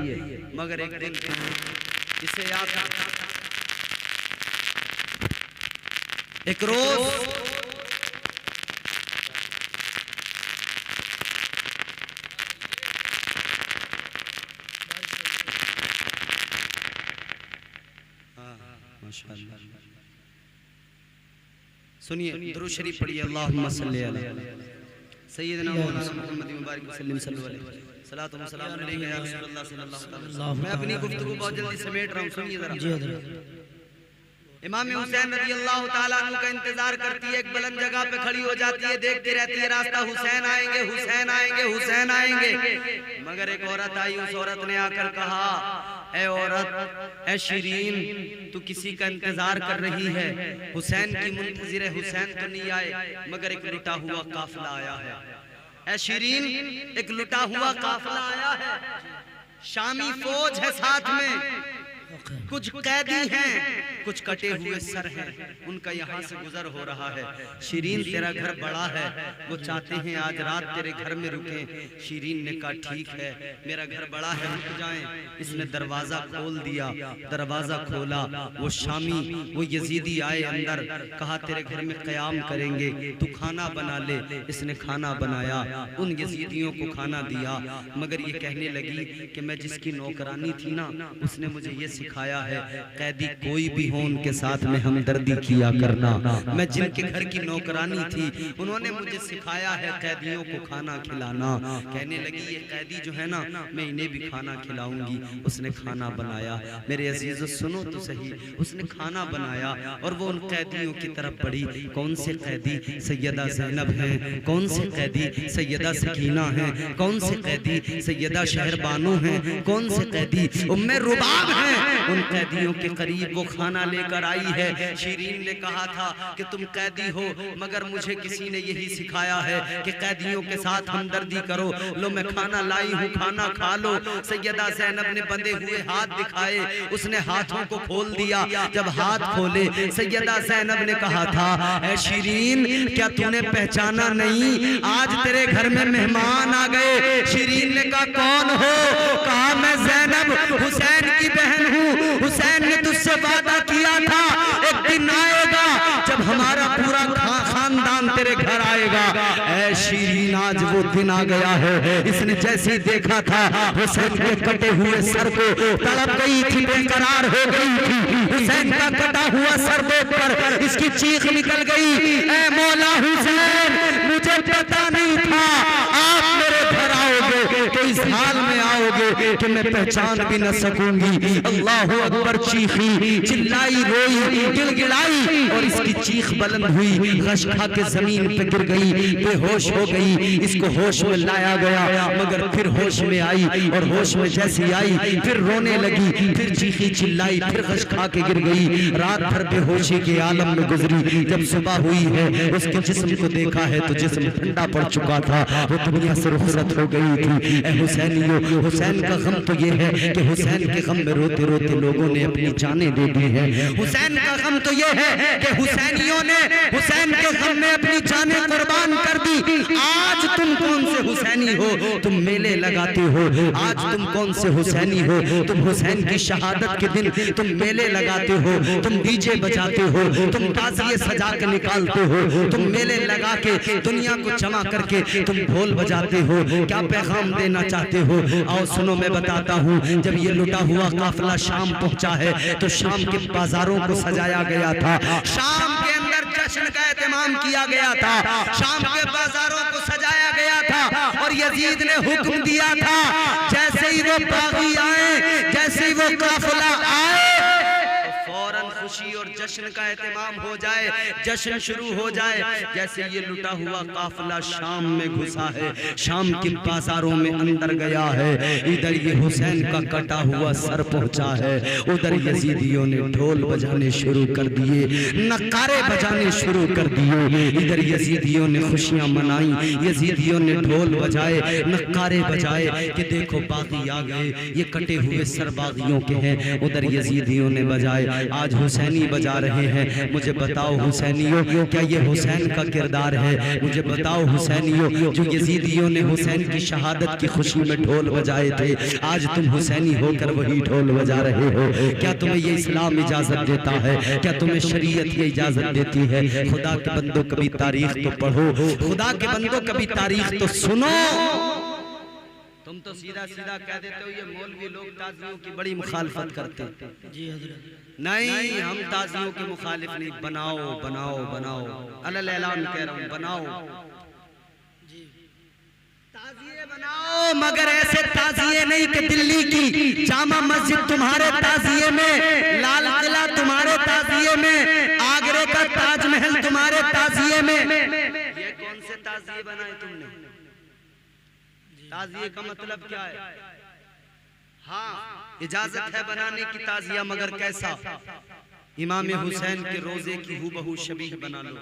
मगर एक दिन इसे याद एक रोज माशाअल्लाह सुनिए, दुरूद शरीफ पढ़िए, अल्लाहुम्मा सल्ली अला सय्यिदना मुहम्मद मुबारक वसल्लम सल्लल्लाहु अलैहि वसल्लम। सलातो व सलाम अलैका या रसूलल्लाह सल्लल्लाहु अलैहि वसल्लम। मैं अपनी गुफ्तगू बहुत जल्दी समेट रहा हूँ, सुनिए जरा। इमाम हुसैन रज़ी अल्लाह ताला अन्हु का इंतजार करती है, एक बुलंद जगह पे खड़ी हो जाती है, देखती रहती है रास्ता, हुसैन आएंगे, हुसैन आएंगे, हुसैन आएंगे। मगर एक औरत आई, उस औरत ने आकर कहा ए औरत, ए शीरीन, तू किसी का इंतजार कर रही है, हुसैन की मुंतजिर है, हुसैन तो नहीं आए मगर एक लुटा हुआ काफिला आया है। ए शीरीन, एक लुटा हुआ काफिला आया है, शामी फौज है साथ में, कुछ कैदी हैं, कुछ कटे हुए सर हैं, उनका यहाँ से गुजर हो रहा है। शीरीन तेरा घर बड़ा है, वो चाहते हैं आज रात तेरे घर में रुके। शीरीन ने कहा ठीक है, मेरा घर बड़ा है, रुक जाएं। इसने दरवाजा खोल दिया, दरवाजा खोला, वो शामी, वो यजीदी आए अंदर, कहा तेरे घर में क़याम करेंगे, तू खाना बना ले। इसने खाना बनाया, उन यजीदियों को खाना दिया। मगर ये कहने लगी कि मैं जिसकी नौकरानी थी ना, उसने मुझे ये सिखाया है कैदी कोई भी हो उनके साथ में हमदर्दी किया करना। मैं जिनके घर की नौकरानी थी उन्होंने मुझे सिखाया है कैदियों को खाना खिलाना। कहने लगी ये कैदी जो है ना मैं इन्हें भी खाना खिलाऊंगी। उसने खाना बनाया, मेरे अजीजों सुनो तो सही, उसने खाना बनाया और वो उन कैदियों की तरफ बढ़ी। कौन से कैदी? सैयदा ज़ैनब हैं, कौन से कैदी? सैयदा सकीना हैं, कौन से कैदी? सैयदा शहरबानो हैं, कौन से कैदी? उम्मे रुबाब हैं। उन कैदियों के करीब वो खाना लेकर आई है। शीरीन ने कहा था कि तुम कैदी हो मगर मुझे किसी ने यही सिखाया है कि कैदियों के साथ हमदर्दी करो। लो मैं खाना लाई हूँ, खाना खा लो। सैयदा ज़ैनब ने बंधे हुए हाथ दिखाए, उसने हाथों को खोल दिया। जब हाथ खोले सैयदा ज़ैनब ने कहा था ऐ शीरीन क्या तूने पहचाना नहीं? आज तेरे घर में मेहमान आ गए। शीरीन ने कहा कौन हो? कहा मैं ज़ैनब हुसैन की बहन हूँ। हुसैन ने तुझसे वादा किया था एक दिन आएगा जब हमारा पूरा खानदान तेरे घर आएगा। ऐ शीरीन आज वो दिन आ गया है। इसने जैसे ही देखा था हुसैन के कटे हुए सर को तड़प गई थी, बेकरार हो गई थी। हुसैन का कटा हुआ सर देख कर इसकी चीख निकल गई, ऐ मौला हुसैन मुझे पता नहीं था आप मेरे घर आओगे तो इस हाल में आओगे कि मैं पहचान भी न सकूंगी। अल्लाह अकबर चीखी, चिल्लाई, रोई, गिड़गिड़ाई और इसकी चीख बुलंद हुई, गश खा के जमीन पे गिर गई, बेहोश हो गई। इसको होश में लाया गया मगर फिर होश में आई और होश में जैसी आई फिर रोने लगी, फिर चीखी चिल्लाई, फिर गश खा के गिर गई। रात भर बेहोशी के आलम में गुजरी। जब सुबह हुई है उसके जिस्म को देखा है तो जिस्म ठंडा पड़ चुका था, वो दुनिया से रुखसत हो गई थी। ऐ हुसैनियों, हुसैन का गम तो ये है कि हुसैन के गम में रोते रोते लोगों ने अपनी जानें दे दी हैं। हुसैन का गम तो ये है कि हुसैनियों ने हुसैन के गम में अपनी जानें कुर्बान कर दी। आज तुम कौन से हुसैनी हो? तुम मेले लगाते हो। आज तुम कौन से हुसैनी हो? तुम हुसैन की शहादत के दिन तुम मेले लगाते हो, तुम डीजे बजाते हो, तुम ताज़िए सजा के निकालते हो, तुम मेले लगा के दुनिया को जमा करके तुम ढोल बजाते हो। क्या पैगाम देना चाहते हो? आओ सुनो मैं बताता हूँ। जब ये लुटा हुआ काफिला शाम पहुंचा है तो शाम के बाजारों को सजाया गया था, शाम के अंदर जश्न का एहतमाम किया गया था, शाम के बाजारों को सजाया गया था और यजीद ने हुक्म दिया था जैसे ही वो बागी आए, जैसे ही वो काफिला आए फौरन खुशी और जश्न का एहतमाम हो जाए, जश्न शुरू हो जाए। जैसे ये लुटा हुआ काफिला शाम में घुसा है, शाम के बाजारों में अंदर गया है, इधर ये हुसैन का कटा हुआ सर पहुंचा है, उधर यजीदियों ने ढोल बजाने शुरू कर दिए, नकारे बजाने शुरू कर दिए। इधर यजीदियों ने खुशियां मनाई, यजीदियों ने ढोल बजाए, नकारे बजाए कि देखो बागी आ गए, ये कटे हुए सर बागियों के हैं। उधर यजीदियों ने बजाए, आज हुसैनी बजा रहे हैं। मुझे बताओ हुसैनियों क्या ये हुसैन का किरदार है? मुझे बताओ हुसैनियों जो यजीदियों ने हुसैन की शहादत की खुशी में ढोल बजाए थे, आज तुम हुसैनी होकर वही ढोल बजा रहे हो। क्या तुम्हें ये इस्लाम इजाजत देता है? क्या तुम्हें शरीयत ये इजाजत देती है? खुदा के बंदो कभी तारीख तो पढ़ो, खुदा के बंदो कभी तारीख तो सुनो। तुम तो सीधा सीधा कह देते हो ये मौलवी लोग ताजियों की बड़ी मुखालफत करते हैं। जी हजरत। नहीं, हम ताजियों के मुखालिफ नहीं। बनाओ बनाओ बनाओ, अलल ऐलान कह रहा हूँ, बनाओ ताजिए बनाओ, मगर ऐसे ताजिए नहीं कि दिल्ली की जामा मस्जिद तुम्हारे ताजिए में, लाल किला तुम्हारे ताजिए में, आगरे का ताजमहल तुम्हारे ताजिए में। ये कौन से ताजिए बनाए तुमने? ताजिए का मतलब क्या है? हाँ, इजाजत है बनाने की ताजिया, मगर कैसा? इमाम हुसैन के रोजे की हूबहू शबीह बना लो।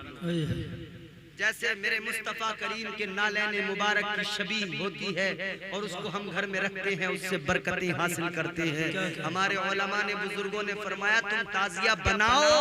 जैसे मेरे मुस्तफा करीम के नालैन मुबारक की शबीह होती है और उसको हम घर में रखते हैं, उससे बरकतें हासिल करते हैं। हमारे उलमा ने, बुजुर्गों ने फरमाया तुम ताजिया बनाओ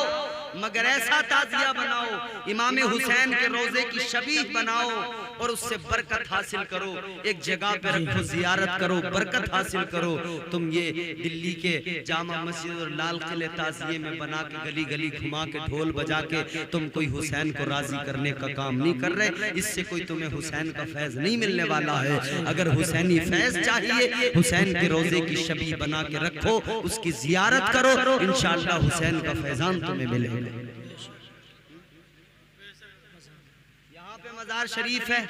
मगर ऐसा ताजिया बनाओ, इमाम हुसैन के रोजे की शबीह बनाओ और उससे बरकत हासिल करो। एक जगह पे रखो, जियारत करो, बरकत हासिल करो। तुम ये दिल्ली के जामा मस्जिद और लाल किले ताज़िये में बना के गली गली घुमा के ढोल बजा के तुम कोई हुसैन को राजी करने का काम नहीं कर रहे। इससे कोई तुम्हें हुसैन का फैज नहीं मिलने वाला है। अगर हुसैनी फैज चाहिए, हुसैन के रोजे की शबीह बना के रखो, उसकी जियारत करो, इंशाअल्लाह हुसैन का फैजान तुम्हें मिलेगा। यहाँ पे मजार शरीफ है,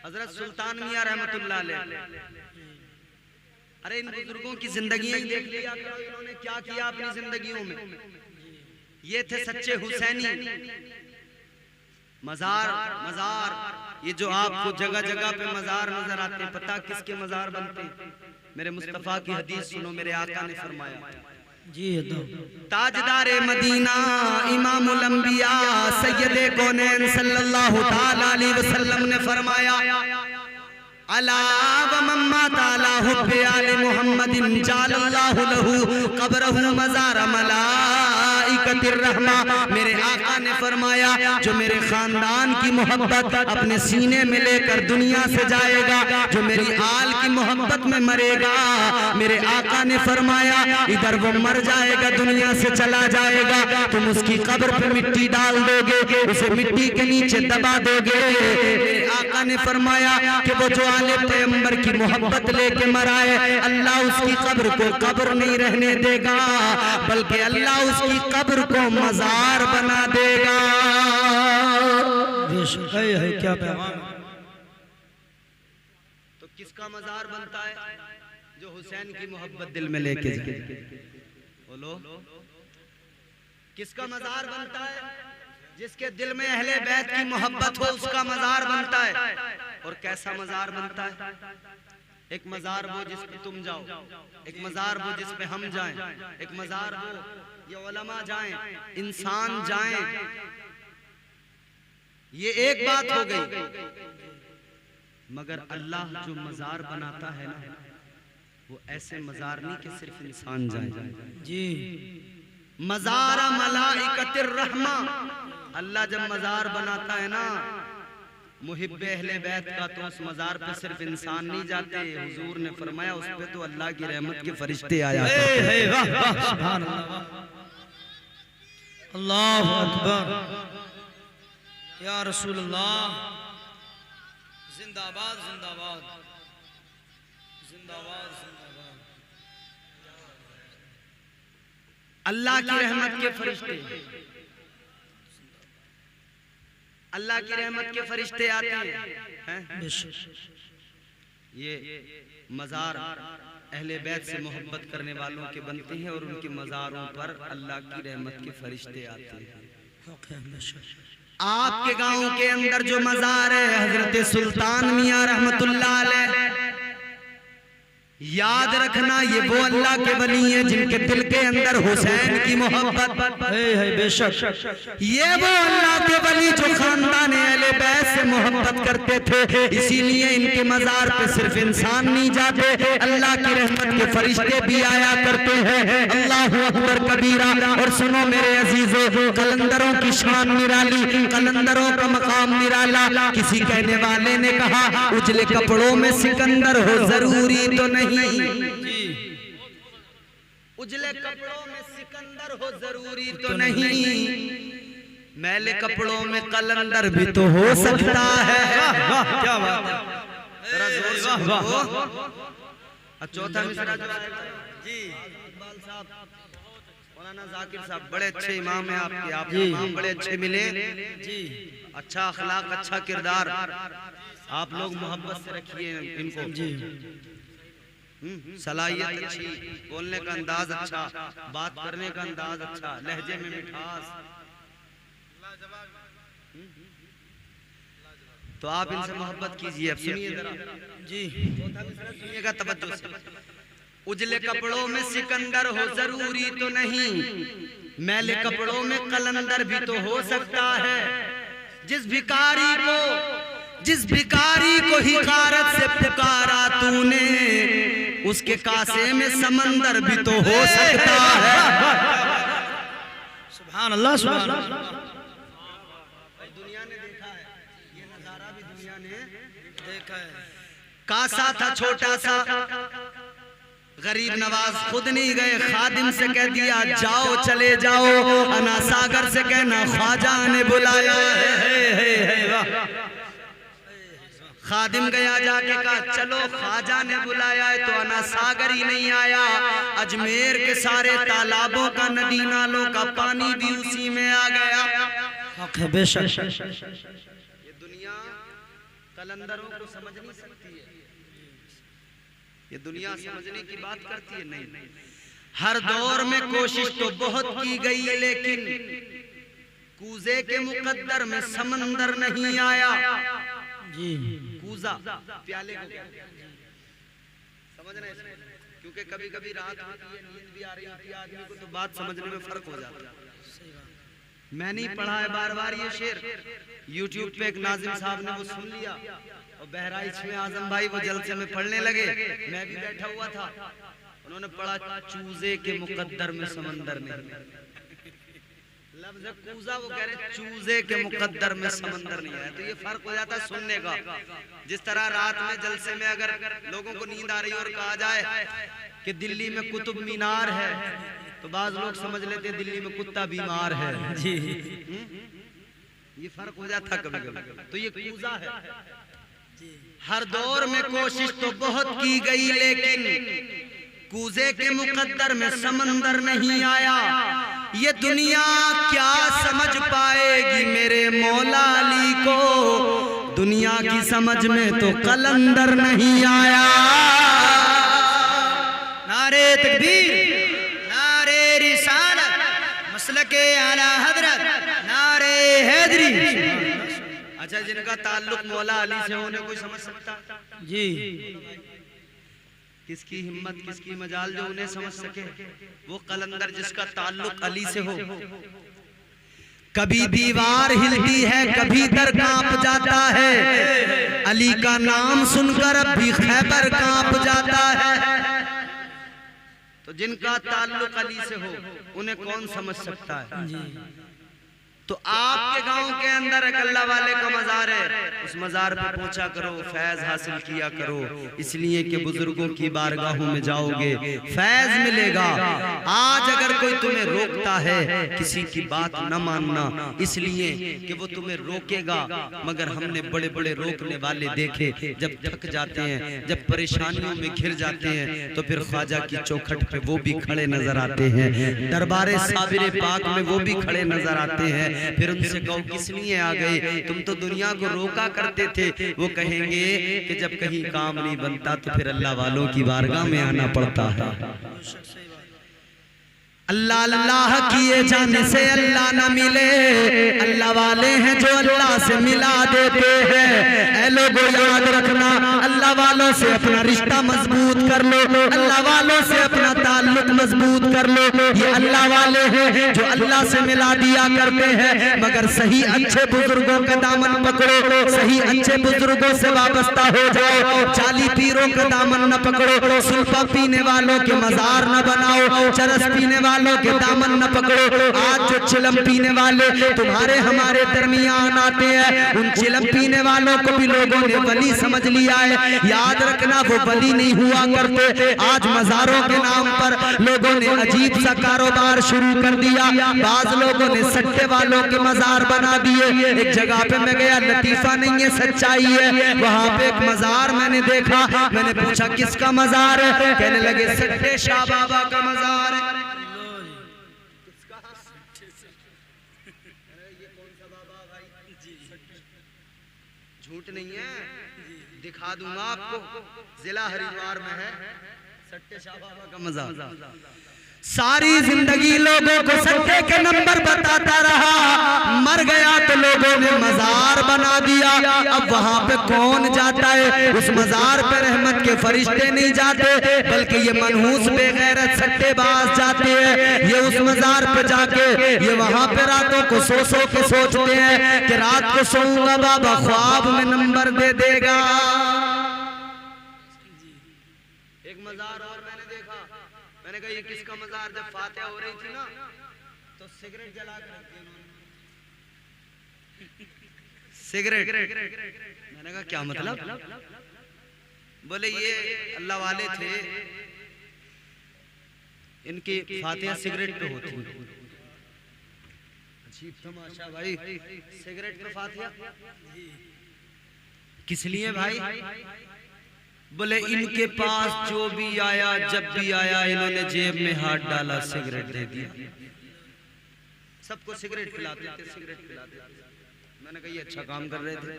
हजरत सुल्तान मियां रहमतुल्लाह अलैह। अरे इन बुजुर्गों की जिंदगियां ही देख लिया करो, इन्होंने क्या किया अपनी जिंदगियों में। ये थे सच्चे हुसैनी। मजार मजार ये जो आपको जगह जगह पे मजार नजर आते हैं, पता किसके मजार बनते हैं? मेरे मुस्तफा की हदीस सुनो, मेरे आका ने फरमाया जी ताजदारे मदीना इमामुल अंबिया सैयदे कौनैन सल्लल्लाहु ताला अलैहि वसल्लम ने फरमाया अला व मम्मा ताला हुब्बे आले मुहम्मदिन जालल्लाहु लहू कब्रहु मज़ार मलाइकतिर रहमा। मेरे आका ने फरमाया जो मेरे खानदान की मोहब्बत अपने सीने में लेकर दुनिया से जाएगा, जो मेरी आल की मोहब्बत में मरेगा, मेरे आका ने फरमाया इधर वो मर जाएगा, दुनिया से चला जाएगा, तुम उसकी कब्र पे मिट्टी डाल दोगे, उसे मिट्टी के नीचे दबा दोगे। मेरे आका ने फरमाया कि वो जो आले पैगंबर की मोहब्बत लेके मराए, अल्लाह उसकी कब्र को कब्र नहीं रहने देगा, बल्कि अल्लाह उसकी कब्र को मजार बना देगा। है क्या पैगाम? तो किसका मजार बनता है? जो हुसैन की मोहब्बत दिल में लेके जाए। बोलो किसका मजार बनता है? जिसके दिल में अहले बैत की मोहब्बत हो, उसका मजार बनता है। और कैसा मजार बनता है? एक मजार वो जिस पे तुम जाओ, एक मजार वो जिस पे हम जाएं, एक मजार वो ये उलमा जाएं, इंसान जाएं। ये एक बात हो गई। मगर अल्लाह जो मजार बनाता है ना, वो ऐसे मजार नहीं कि सिर्फ इंसान जाए जी। मजार मलाइकतिर रहमा। अल्लाह जब मजार बनाता है ना मुहिब्बे अहले बैत का, तो उस मजार पे सिर्फ इंसान नहीं जाते। हुजूर ने फरमाया उस पे तो अल्लाह की रहमत के फरिश्ते आया करते हैं। सुभान अल्लाह, अल्लाहु अकबर, या रसूल अल्लाह, जिंदाबाद जिंदाबाद जिंदाबाद जिंदाबाद। अल्लाह की रहमत के फरिश्ते, अल्लाह की रहमत के फरिश्ते आते हैं। ये मजार अहले बैत से मोहब्बत करने वालों के बनते हैं और उनके मजारों पर अल्लाह की रहमत के फरिश्ते आते हैं। आपके गांव के अंदर जो मजार है हजरत सुल्तान मियां रहमतुल्लाह अलैह, याद रखना ये वो अल्लाह के वली हैं जिनके दिल के अंदर हुसैन की मोहब्बत है। बेशक ये वो अल्लाह के वली जो खानदान अहले बैत से मोहब्बत करते थे। इसीलिए इनके मजार पे सिर्फ इंसान नहीं जाते, अल्लाह की रहमत के फरिश्ते भी आया करते हैं। अल्लाहु अकबर कबीरा। और सुनो मेरे अजीजों, कलंदरों की शान निराली, कलंदरों का मकाम निराला। किसी कहने वाले ने कहा उजले कपड़ों में सिकंदर हो जरूरी तो नहीं, उजले कपड़ों में सिकंदर हो जरूरी तो नहीं, मैले कपड़ों में कलंदर भी तो हो सकता है। क्या बात है, जरा जोर से बोलो। चौथा मिसरा जो जी इकबाल साहब, मौलाना जाकिर साहब बड़े अच्छे इमाम हैं आपके, आप इमाम बड़े अच्छे मिले जी। अच्छा अखलाक, अच्छा किरदार, आप लोग मोहब्बत से रखिए इनको जी। सलाहियत अच्छी, बोलने का अंदाज अच्छा, बात करने का अंदाज अच्छा, लहजे में मिठास। तो आप इनसे मोहब्बत कीजिए। अब सुनिए जरा जी, सुनिएगा तवज्जो से। उजले कपड़ों में सिकंदर हो जरूरी तो नहीं, मैले कपड़ों में कलंदर भी तो हो सकता है। जिस भिखारी को हिकारत से पुकारा तूने, उसके कासे में समंदर भी तो हो सकता है। सुभान अल्लाह, सुभान अल्लाह। दुनिया ने देखा है ये नजारा भी दुनिया ने देखा है। कासा था छोटा सा, गरीब नवाज खुद नहीं गए, खादिम से कह दिया जाओ चले जाओ। अना सागर से कहना ख्वाजा ने बुलाया है। खादिम गया जाके कहा चलो ख्वाजा ने बुलाया है, तो अना सागर ही नहीं आया। अजमेर के सारे तालाबों का, नदी नालों का पानी भी उसी में आ गया। बेशक ये दुनिया कलंदरों को समझ नहीं सकती है, ये दुनिया समझने की बात करती है नहीं। हर दौर में कोशिश तो बहुत की गई, लेकिन कूजे के मुकद्दर में समंदर नहीं आया जी। कूजा प्याले को समझना है, क्योंकि कभी कभी रात होती है, नींद भी आ रही होती है आदमी को, तो बात समझने में फर्क हो जाता है। मैं नहीं पढ़ा है बार बार ये शेर, यूट्यूब पे एक नाजिम साहब ने वो सुन लिया और बहराइच में आजम भाई वो जलसे में पढ़ने लगे, मैं भी बैठा हुआ था, उन्होंने पढ़ा चूजे के मुकद्दर में समंदर नहीं। लफ्ज़ कूजा वो कह रहे चूजे के मुकद्दर में समंदर नहीं है, तो ये फर्क हो जाता है सुनने का। जिस तरह रात में जलसे में अगर लोगों को नींद आ रही है और कहा जाए कि दिल्ली में कुतुब मीनार है, तो बाज लोग समझ लेते हैं दिल्ली में कुत्ता बीमार है जी। ये फर्क हो जाता कभी कभी, तो ये कूजा है। हर दौर में कोशिश तो बहुत की गई, लेकिन कूजे के मुकद्दर में समंदर नहीं आया। ये दुनिया क्या समझ पाएगी मेरे मौला अली को, दुनिया की समझ में तो कलंदर नहीं आया। नारे तकबीर, नारे रिसालत, मसलके आला हजरत, नारे हैदरी। अच्छा, जिनका ताल्लुक मौला अली से होने कोई समझ सकता जी। किसकी हिम्मत, किसकी मजाल जो उन्हें समझ सके, वो कलंदर जिसका ताल्लुक अली से हो। कभी दीवार हिलती है, कभी दर कांप जाता है, अली का नाम सुनकर अब भी खैबर कांप जाता है। तो जिनका ताल्लुक अली से हो उन्हें कौन समझ सकता है। तो आपके गांव के अंदर एक अल्लाह वाले का मजार है, उस मजार पे पहुंचा करो, फैज हासिल किया करो, इसलिए कि बुजुर्गों की बारगाहों में जाओगे फैज मिलेगा। आज अगर कोई तुम्हें रोकता है किसी की बात न मानना, इसलिए कि वो तुम्हें रोकेगा, मगर हमने बड़े बड़े रोकने वाले देखे, जब थक जाते हैं, जब परेशानियों में घिर जाते हैं, तो फिर ख्वाजा की चौखट पे वो भी खड़े नजर आते हैं, दरबारे साबिर पाक में वो भी खड़े नजर आते हैं। फिर उनसे कहो किस लिए आ गए, तुम तो दुनिया को रोका करते थे। वो कहेंगे कि जब कहीं काम नहीं बनता तो फिर अल्लाह वालों की बारगाह में आना पड़ता है। अल्लाह अल्लाह किए जाने से अल्लाह न मिले, अल्लाह वाले हैं जो अल्लाह से मिला देते हैं। ऐ लोगों याद रखना, अल्लाह वालों से अपना रिश्ता मजबूत कर लो, अल्लाह वालों से अपना ताल्लुक मजबूत कर लो। ये अल्लाह वाले हैं जो अल्लाह से मिला दिया करते हैं, मगर सही अच्छे बुजुर्गों का दामन पकड़ो, सही अच्छे बुजुर्गों से वाबस्ता हो जाओ, जाली पीरों का दामन न पकड़ो, सुल्फा पीने वालों के मजार न बनाओ, चरस पीने वालों के दामन न पकड़ो। आज जो चिलम पीने वाले तुम्हारे हमारे दरमियान आते हैं, उन चिलम पीने वालों को भी लोगों ने वली समझ लिया है। याद रखना वो वली नहीं हुआ करते। आज मजारों के नाम पर लोगों ने अजीब सा कारोबार शुरू कर दिया, बाज लोगों ने सट्टे वालों के मजार बना दिए। एक जगह पे मैं गया, लतीफा नहीं है सच्चाई है, वहां पे एक मजार मैंने देखा, मैंने पूछा किसका मजार है, कहने लगे सट्टे शाह बाबा का मजार है। झूठ नहीं है, दिखा दूंगा आपको, जिला हरिद्वार में है सट्टे शाह बाबा का मजार। सारी जिंदगी लोगों को सट्टे के नंबर बताता रहा, मर गया तो लोगों ने मजार बना दिया। अब वहां पे कौन जाता है, उस मजार पे रहमत के फरिश्ते नहीं जाते, बल्कि ये मनहूस बेगैरत सट्टेबाज जाते हैं। ये उस मजार पे जाके ये वहां पे रातों को सो सो के सोचते हैं कि रात को सोऊंगा बाबा ख्वाब में नंबर दे देगा। एक मजार और मैंने देखा, मैंने कहा ये किसका मजार, जब फातिहा हो रही थी ना तो सिगरेट जला के रखी उन्होंने, सिगरेट। मैंने मैंने कहा क्या मतलब? बोले ये अल्लाह वाले थे, इनकी फातिहा सिगरेट पे होती है। अजीब तमाशा भाई, सिगरेट पे फातिहा किस लिए भाई? बोले इनके पास जो भी आया, जब भी आया, इन्होंने जेब में हाथ डाला, सिगरेट दे दिया। सबको सिगरेट पिलाते थे, सिगरेट पिलाते थे। मैंने कहा ये अच्छा काम कर रहे थे।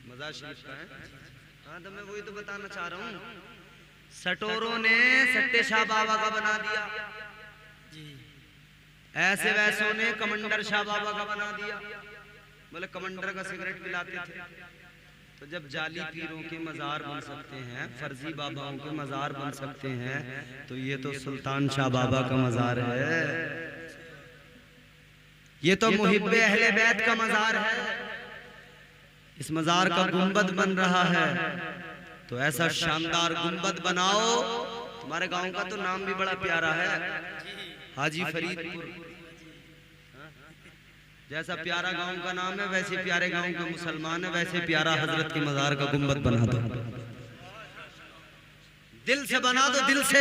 मज़ार शरीफ का है। हाँ तो मैं वही तो बताना चाह रहा हूँ, सटोरों ने सट्टे शाह बाबा का बना दिया, ऐसे वैसों ने कमंडर शाह बाबा का बना दिया। बोले कमंडर का सिगरेट पिलाते थे। तो जब जाली पीरों के मज़ार बन सकते हैं, फर्जी बाबाओं के मज़ार बन सकते हैं, तो ये तो सुल्तान शाह बाबा का मज़ार है, ये तो मुहिब्बे अहले बैत का मज़ार है। इस मज़ार का गुंबद बन रहा है, तो ऐसा शानदार गुंबद बनाओ। तुम्हारे गांव का तो नाम भी बड़ा प्यारा है, हाजी फरीदपुर। जैसा प्यारा गांव का नाम है, वैसे प्यारे गांव के मुसलमान है, वैसे प्यारा हजरत के मज़ार का गुंबद बना दो। दिल से बना दो, दिल से,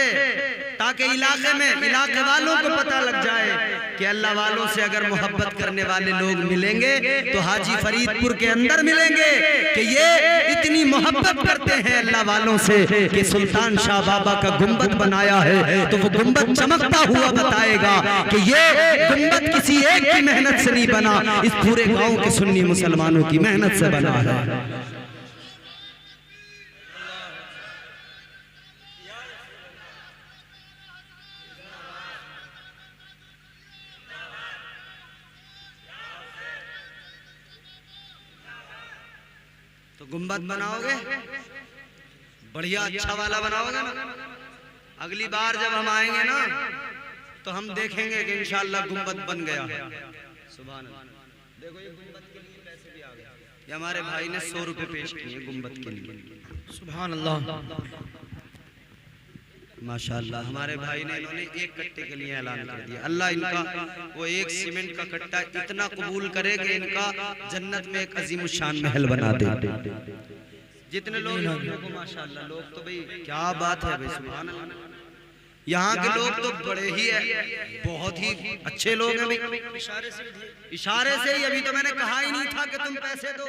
ताकि इलाके में, इलाके वालों को पता लग जाए कि अल्लाह वालों से अगर मोहब्बत करने वाले लोग मिलेंगे तो हाजी फरीदपुर के अंदर मिलेंगे कि ये इतनी मोहब्बत करते हैं अल्लाह वालों से कि सुल्तान शाह बाबा का गुंबद बनाया है, तो वो गुंबद चमकता हुआ बताएगा कि ये गुंबद किसी एक की मेहनत से नहीं बना, इस पूरे गांव के सुन्नी मुसलमानों की मेहनत से बना है। तो गुंबद बनाओगे, बढ़िया अच्छा वाला बनाओगे ना, अगली बार जब हम आएंगे ना तो हम देखेंगे कि इंशाअल्लाह गुंबद बन गया। सुभान अल्लाह। देखो ये गुंबद के लिए पैसे भी आ गए, ये हमारे भाई ने 100 रुपए पेश किए गुंबद के लिए। सुभान अल्लाह, माशाअल्लाह। हमारे भाई ने, इन्होंने एक कट्टे के लिए ऐलान कर दिया। अल्लाह इनका वो एक सीमेंट का कट्टा इतना कबूल करे कि इनका जन्नत में एक अजीम शान महल बना दे। जितने लोग को माशाअल्लाह, लोग तो भाई क्या बात है भाई, सुभान अल्लाह। यहाँ के लोग तो बड़े ही है, बहुत ही अच्छे लोग हैं भाई। इशारे से ही, अभी तो मैंने कहा ही नहीं था कि तुम पैसे दो।